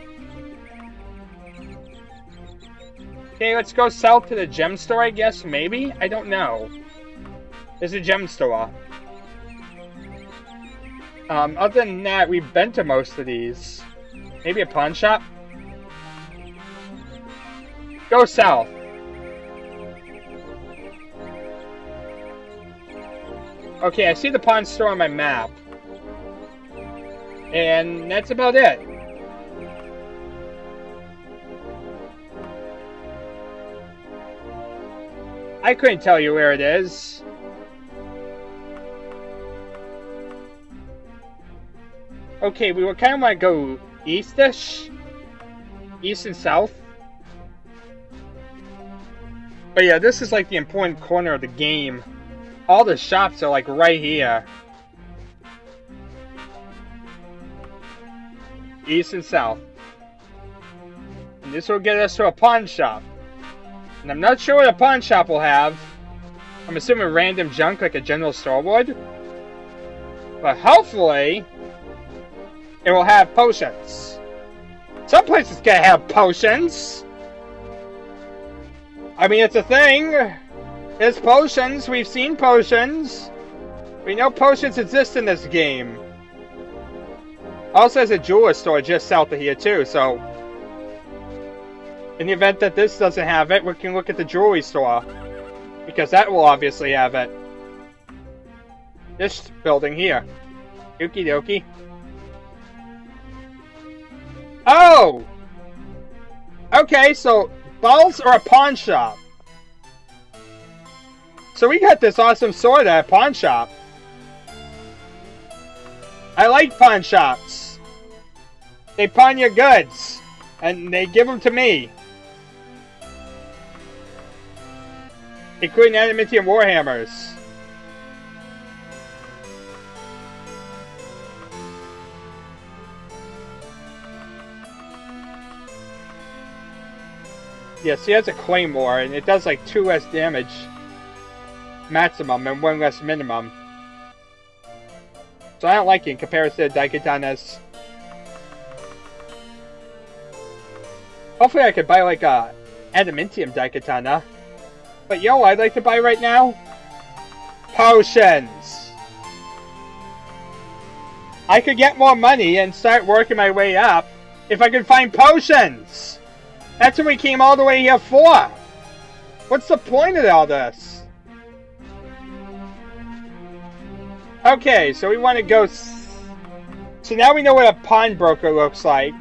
Okay, let's go south to the gem store, I guess. Maybe? I don't know. There's a gem store. Other than that, we've been to most of these. Maybe a pawn shop? Go south. Okay, I see the pawn store on my map. And that's about it. I couldn't tell you where it is. Okay, we would kind of want to go east-ish. East and south. But yeah, this is like the important corner of the game. All the shops are like right here. East and south. And this will get us to a pawn shop. And I'm not sure what a pawn shop will have. I'm assuming random junk like a general store would. But hopefully, it will have potions. Some places can have potions. I mean, it's a thing. There's potions. We've seen potions. We know potions exist in this game. Also, there's a jeweler store just south of here, too, so... in the event that this doesn't have it, we can look at the jewelry store. Because that will obviously have it. This building here. Okie dokie. Oh! Okay, so balls or a pawn shop? So we got this awesome sword at a pawn shop. I like pawn shops. They pawn your goods. And they give them to me. Including adamantium warhammers. Yeah, see, that's a claymore, and it does like 2 less damage maximum and 1 less minimum. So I don't like it in comparison to daikatanas. Hopefully I could buy like a adamantium daikatana. But yo, I'd like to buy right now potions. I could get more money and start working my way up if I could find potions. That's what we came all the way here for. What's the point of all this? Okay, so we want to go... so now we know what a pawnbroker looks like.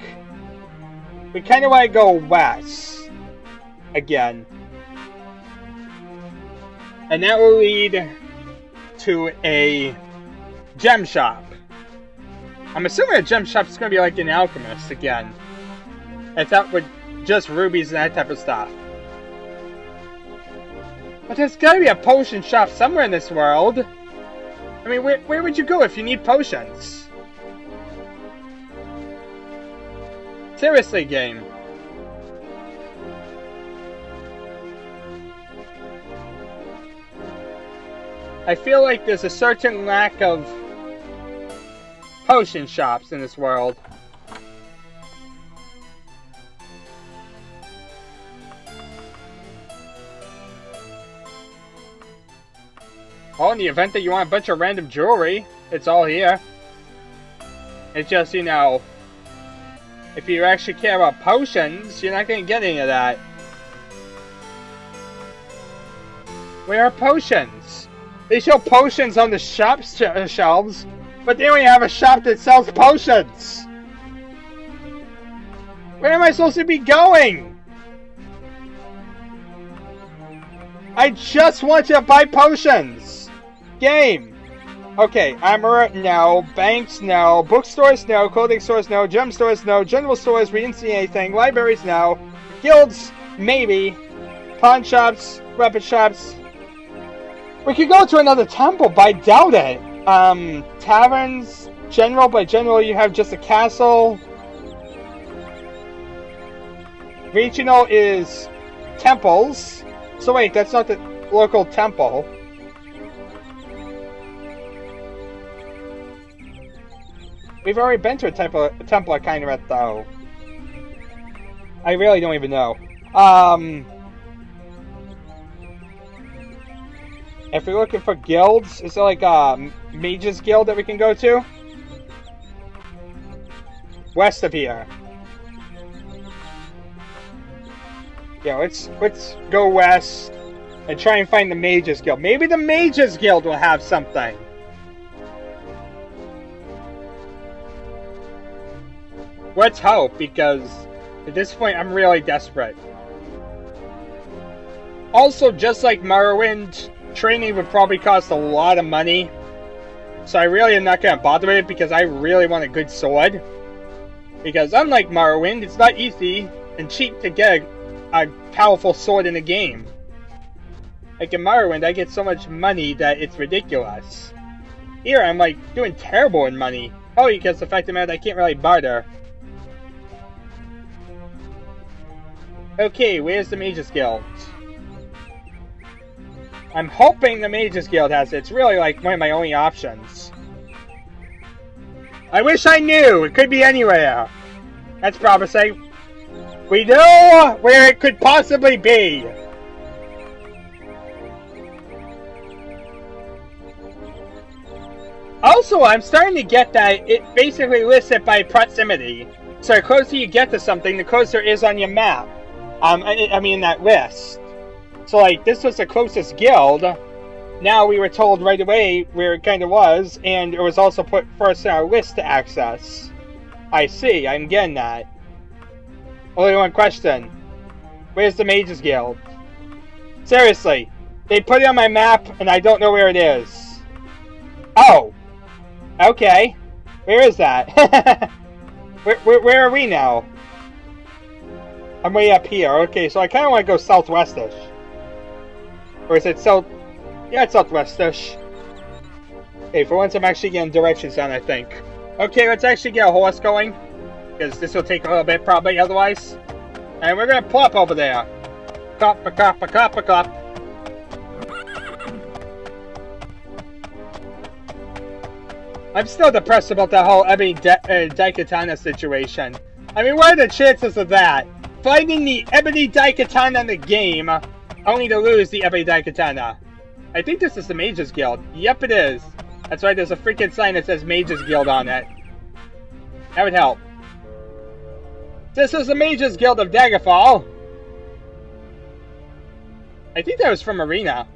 We kind of want to go west. Again. And that will lead to a gem shop. I'm assuming a gem shop is going to be like an alchemist again. It's out with just rubies and that type of stuff. But there's got to be a potion shop somewhere in this world. I mean, where would you go if you need potions? Seriously, game. I feel like there's a certain lack of potion shops in this world. Oh, in the event that you want a bunch of random jewelry, it's all here. It's just, you know, if you actually care about potions, you're not going to get any of that. Where are potions? They show potions on the shop shelves, but they only have a shop that sells potions. Where am I supposed to be going? I just want to buy potions. Game. Okay, armor, no. Banks, no. Bookstores, no. Clothing stores, no. Gem stores, no. General stores, we didn't see anything. Libraries, no. Guilds, maybe. Pawn shops, weapon shops. We could go to another temple, but I doubt it. Taverns, general, by general you have just a castle. Regional is temples. So wait, that's not the local temple. We've already been to a temple at Kineret, though. I really don't even know. If we're looking for guilds, is there like a mages guild that we can go to? West of here. Yeah, let's go west and try and find the mages guild. Maybe the mages guild will have something. Let's hope, because at this point I'm really desperate. Also, just like Morrowind, training would probably cost a lot of money. So I really am not going to bother with it because I really want a good sword. Because unlike Morrowind, it's not easy and cheap to get a powerful sword in a game. Like in Morrowind, I get so much money that it's ridiculous. Here, I'm like doing terrible in money. Probably because the fact of the matter, I can't really barter. Okay, where's the Mages Guild? I'm hoping the Mages Guild has it. It's really like one of my only options. I wish I knew! It could be anywhere. That's promising. We know where it could possibly be! Also, I'm starting to get that it basically lists it by proximity. So the closer you get to something, the closer it is on your map. I mean that list. So like, this was the closest guild. Now we were told right away where it kind of was, and it was also put first in our list to access. I see, I'm getting that. Only one question. Where's the Mages Guild? Seriously, they put it on my map and I don't know where it is. Oh! Okay. Where is that? where are we now? I'm way up here. Okay, so I kind of want to go southwestish. Or is it south? Yeah, it's southwestish. Okay, for once I'm actually getting directions down, I think. Okay, let's actually get a horse going. Because this will take a little bit, probably, otherwise. And we're going to pull up over there. Cop, a cop, a cop, a cop. I'm still depressed about that whole Ebony Daikatana situation. I mean, what are the chances of that? Finding the Ebony Daikatana in the game, only to lose the Ebony Daikatana. I think this is the Mages Guild. Yep, it is. That's right, there's a freaking sign that says Mages Guild on it. That would help. This is the Mages Guild of Daggerfall. I think that was from Arena.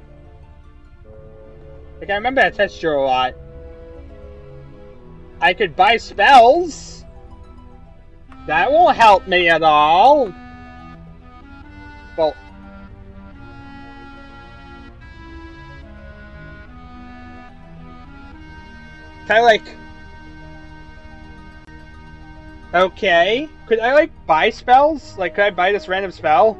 Like, I remember that texture a lot. I could buy spells. That won't help me at all. Well, kind of like... Okay. Could I, like, buy spells? Like, could I buy this random spell?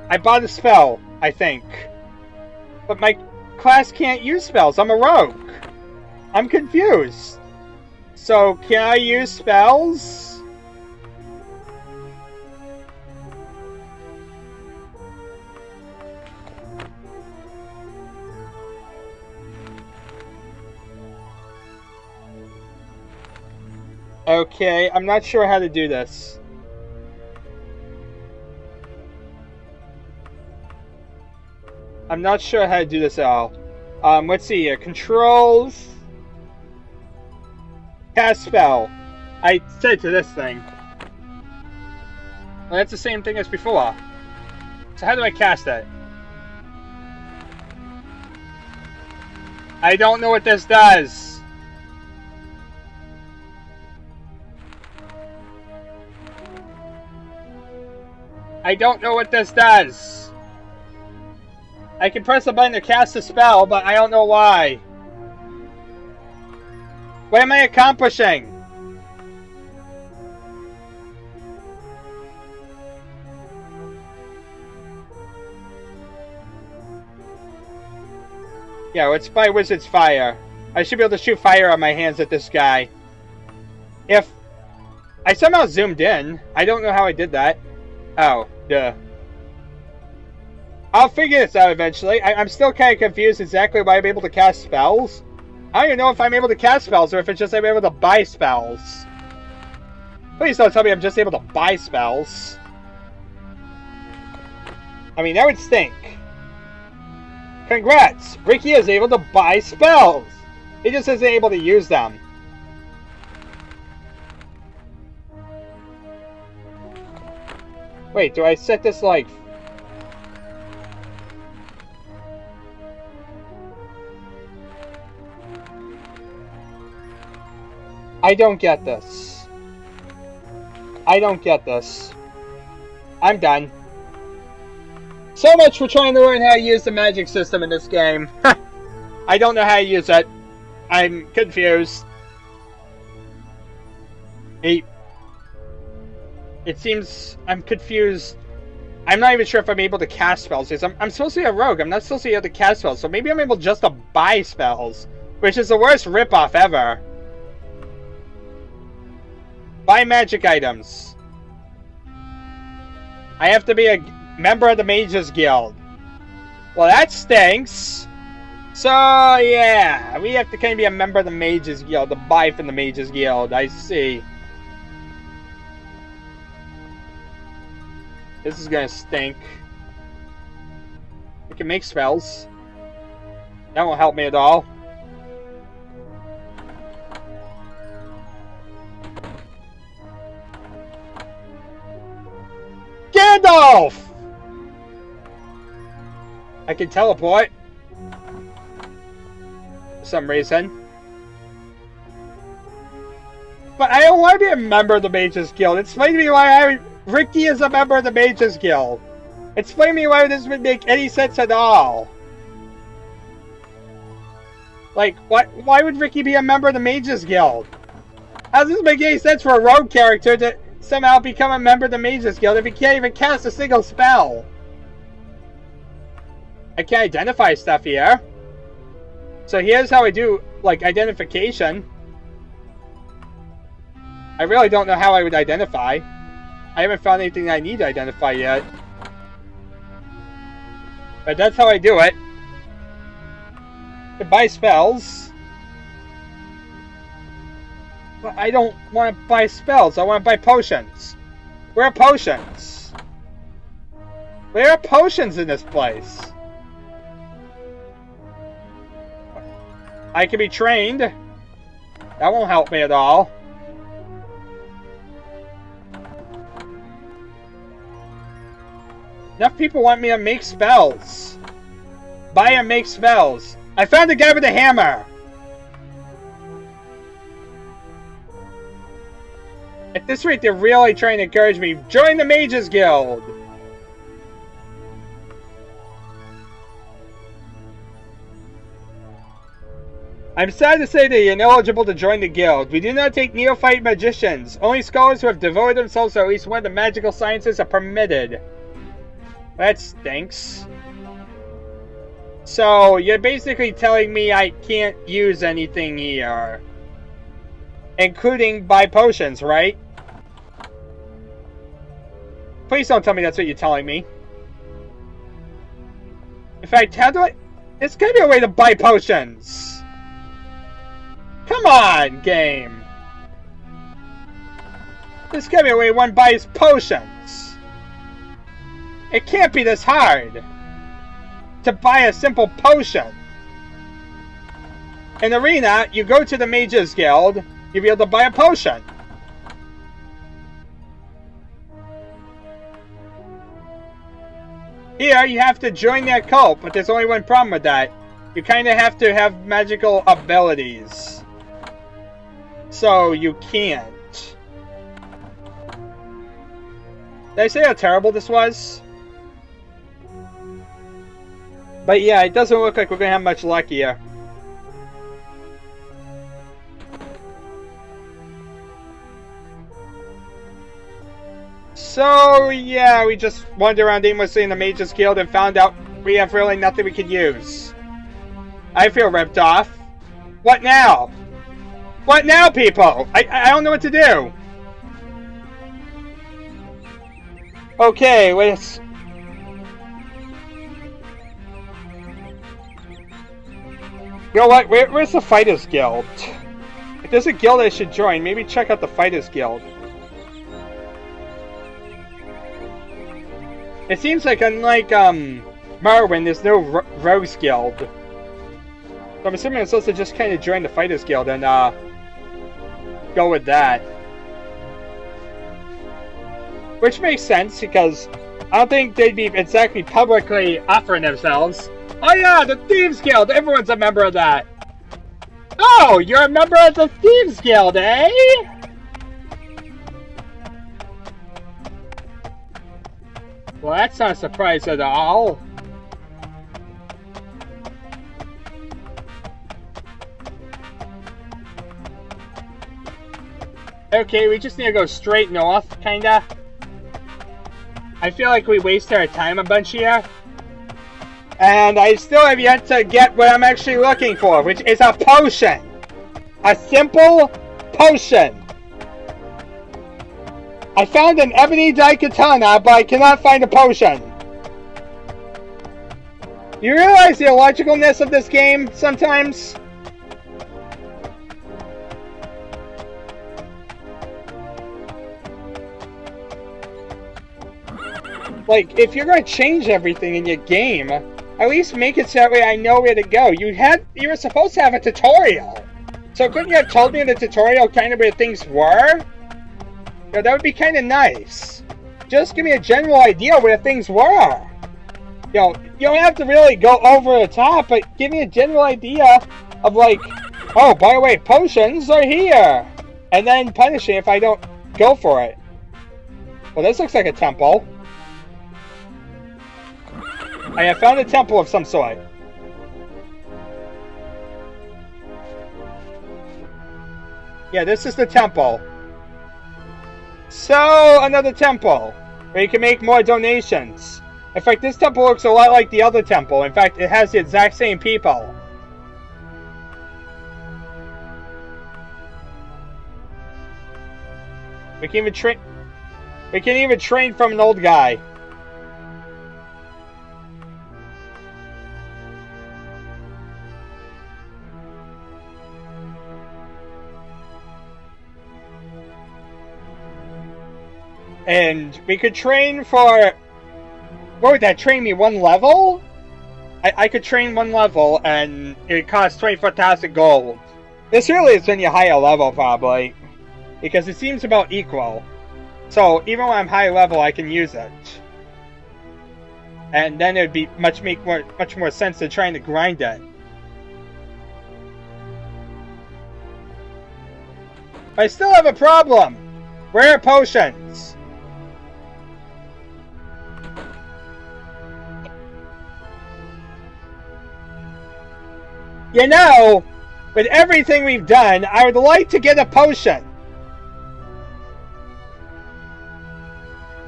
I bought a spell, I think. But my class can't use spells. I'm a rogue. I'm confused. So, can I use spells? Okay, I'm not sure how to do this. I'm not sure how to do this at all. Let's see here. Controls. Cast spell. I said to this thing. Well, that's the same thing as before. So how do I cast it? I don't know what this does. I don't know what this does. I can press a button to cast a spell, but I don't know why. What am I accomplishing? Yeah, let's buy Wizard's Fire. I should be able to shoot fire on my hands at this guy. If I somehow zoomed in, I don't know how I did that. Oh, duh. I'll figure this out eventually. I'm still kind of confused exactly why I'm able to cast spells. I don't even know if I'm able to cast spells or if it's just I'm able to buy spells. Please don't tell me I'm just able to buy spells. I mean, that would stink. Congrats! Ricky is able to buy spells! He just isn't able to use them. Wait, do I set this like... I don't get this. I don't get this. I'm done. So much for trying to learn how to use the magic system in this game. I don't know how to use it. I'm confused. It seems I'm confused. I'm not even sure if I'm able to cast spells. I'm supposed to be a rogue. I'm not supposed to be able to cast spells. So maybe I'm able just to buy spells. Which is the worst ripoff ever. Buy magic items. I have to be a member of the Mages Guild. Well, that stinks. So, yeah. We have to kind of be a member of the Mages Guild to buy from the Mages Guild. I see. This is gonna stink. We can make spells. That won't help me at all. Gandalf! I can teleport. For some reason. But I don't want to be a member of the Mages Guild. Explain to me why Ricky is a member of the Mages Guild. Explain to me why this would make any sense at all. Like, why would Ricky be a member of the Mages Guild? How does this make any sense for a rogue character to somehow become a member of the Mages Guild if he can't even cast a single spell? I can identify stuff here. So here's how I do, like, identification. I really don't know how I would identify. I haven't found anything that I need to identify yet. But that's how I do it. To buy spells. But I don't want to buy spells. I want to buy potions. Where are potions? Where are potions in this place? I can be trained. That won't help me at all. Enough people want me to make spells. Buy and make spells. I found the guy with the hammer. At this rate, they're really trying to encourage me. Join the Mages Guild. I'm sad to say that you're ineligible to join the guild. We do not take neophyte magicians. Only scholars who have devoted themselves to at least one of the magical sciences are permitted. That stinks. So, you're basically telling me I can't use anything here. Including buy potions, right? Please don't tell me that's what you're telling me. In fact, how do I... There's gotta be a way to buy potions. Come on, game. This can't be the way one buys potions. It can't be this hard to buy a simple potion. In Arena, you go to the Mages Guild, you'll be able to buy a potion. Here, you have to join that cult, but there's only one problem with that. You kind of have to have magical abilities. So, you can't. Did I say how terrible this was? But yeah, it doesn't look like we're going to have much luck here. So, yeah, we just wandered around aimlessly in the Mages Guild and found out we have really nothing we could use. I feel ripped off. What now? What now, people? I don't know what to do. Okay, let's... You know what? Where's the Fighters Guild? If there's a guild I should join, maybe check out the Fighters Guild. It seems like unlike Morrowind, there's no Rogues Guild. So I'm assuming I'm supposed to just kind of join the Fighters Guild and go with that. Which makes sense because I don't think they'd be exactly publicly offering themselves. Oh yeah, the Thieves Guild! Everyone's a member of that! Oh, you're a member of the Thieves Guild, eh? Well, that's not a surprise at all. Okay, we just need to go straight north, kinda. I feel like we wasted our time a bunch here. And I still have yet to get what I'm actually looking for, which is a potion. A simple potion. I found an ebony daikatana, but I cannot find a potion. You realize the illogicalness of this game sometimes? Like, if you're going to change everything in your game, at least make it so that way I know where to go. You were supposed to have a tutorial. So couldn't you have told me in the tutorial kind of where things were? You know, that would be kind of nice. Just give me a general idea where things were. You know, you don't have to really go over the top, but give me a general idea of like, oh, by the way, potions are here. And then punish me if I don't go for it. Well, this looks like a temple. I have found a temple of some sort. Yeah, this is the temple. So, another temple, where you can make more donations. In fact, this temple looks a lot like the other temple. In fact, it has the exact same people. We can even train from an old guy. And we could train for... What would that train me? 1 level? I could train 1 level and it costs 24,000 gold. This really is when you higher level probably. Because it seems about equal. So even when I'm high level I can use it. And then it would be much more sense than trying to grind it. I still have a problem. Rare potions. You know, with everything we've done, I would like to get a potion.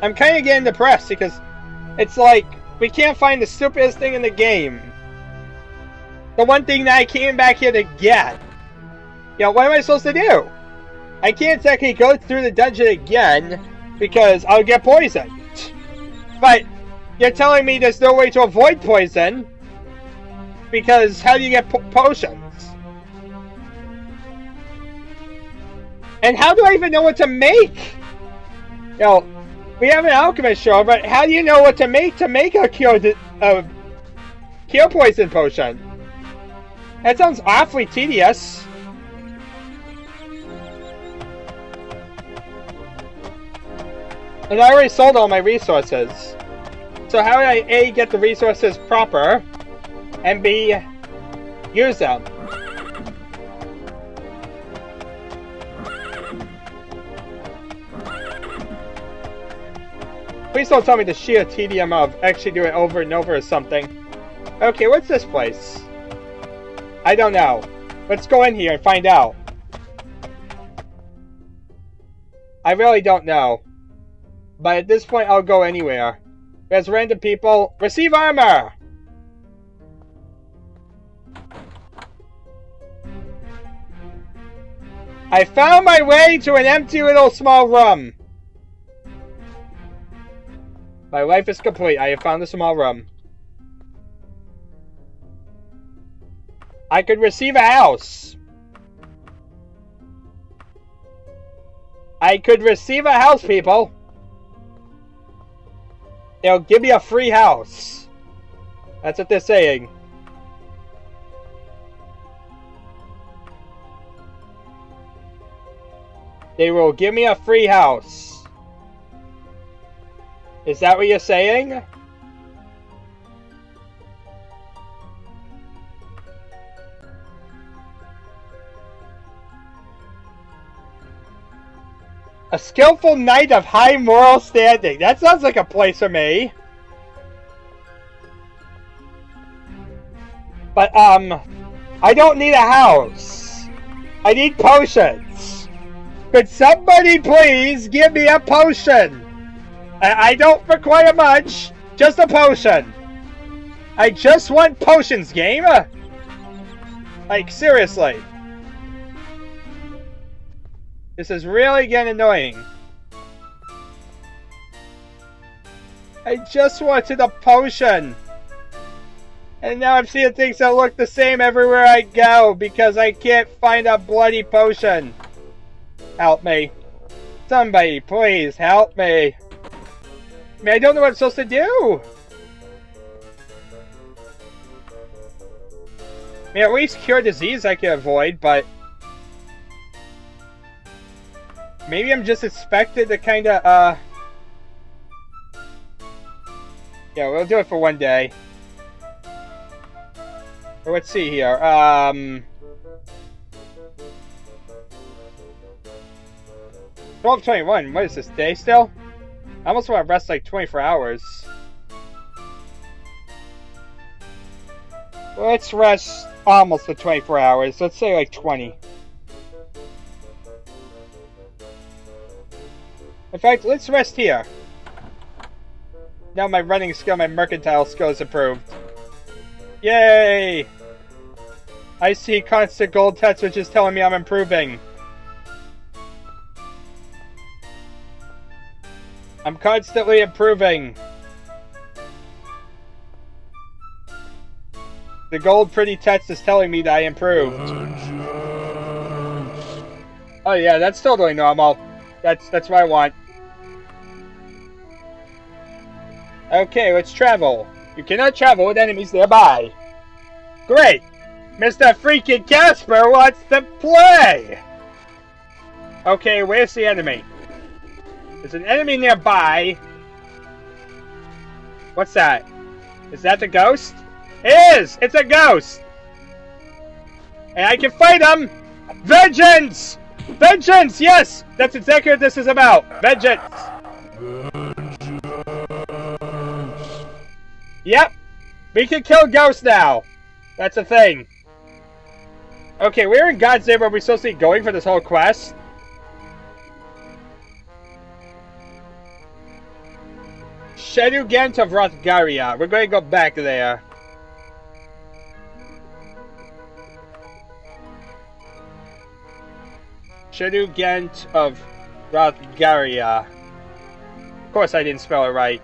I'm kind of getting depressed because it's like, we can't find the stupidest thing in the game. The one thing that I came back here to get. You know, what am I supposed to do? I can't exactly go through the dungeon again because I'll get poisoned. But you're telling me there's no way to avoid poison. Because how do you get potions? And how do I even know what to make? You know, we have an alchemist show, but how do you know what to make a cure poison potion? That sounds awfully tedious. And I already sold all my resources. So how do I A, get the resources proper, and B, use them? Please don't tell me the sheer tedium of actually doing it over and over or something. Okay, what's this place? I don't know. Let's go in here and find out. I really don't know. But at this point, I'll go anywhere. There's random people. Receive armor! I found my way to an empty little small room. My life is complete. I have found a small room. I could receive a house. I could receive a house, people. They'll give me a free house. That's what they're saying. They will give me a free house. Is that what you're saying? A skillful knight of high moral standing. That sounds like a place for me. But, I don't need a house. I need potions. Could somebody please give me a potion? I don't require much. Just a potion. I just want potions, game. Like, seriously. This is really getting annoying. I just wanted a potion. And now I'm seeing things that look the same everywhere I go because I can't find a bloody potion. Help me. Somebody, please help me. I mean, I don't know what I'm supposed to do. I mean, at least cure disease I can avoid, but maybe I'm just expected to kind of, yeah, we'll do it for one day. Or let's see here, 12:21, what is this, day still? I almost want to rest like 24 hours. Let's rest almost for 24 hours. Let's say like 20. In fact, let's rest here. Now my running skill, my mercantile skill is improved. Yay! I see constant gold text, which is telling me I'm improving. I'm constantly improving. The gold pretty text is telling me that I improved. Oh yeah, that's totally normal. That's what I want. Okay, let's travel. You cannot travel with enemies nearby. Great! Mr. Freaking Casper wants to play! Okay, where's the enemy? There's an enemy nearby. What's that? Is that the ghost? It is! It's a ghost! And I can fight him! Vengeance! Vengeance! Yes! That's exactly what this is about. Vengeance! Yep! We can kill ghosts now! That's a thing. Okay, where in God's name are we supposed to be going for this whole quest? Shadugant of Rothgaria. We're going to go back there. Shadugant of Rothgaria. Of course I didn't spell it right.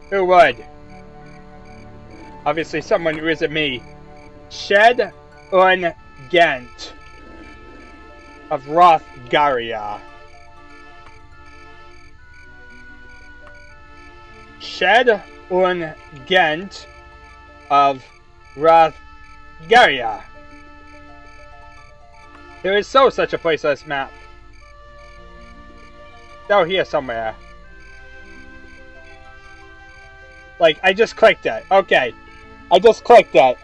Who would? Obviously someone who isn't me. Shadugant of Rothgaria. Shed und Gent of Rathgaria. There is such a place on this map. Down here somewhere. Like, I just clicked it. Okay. I just clicked it.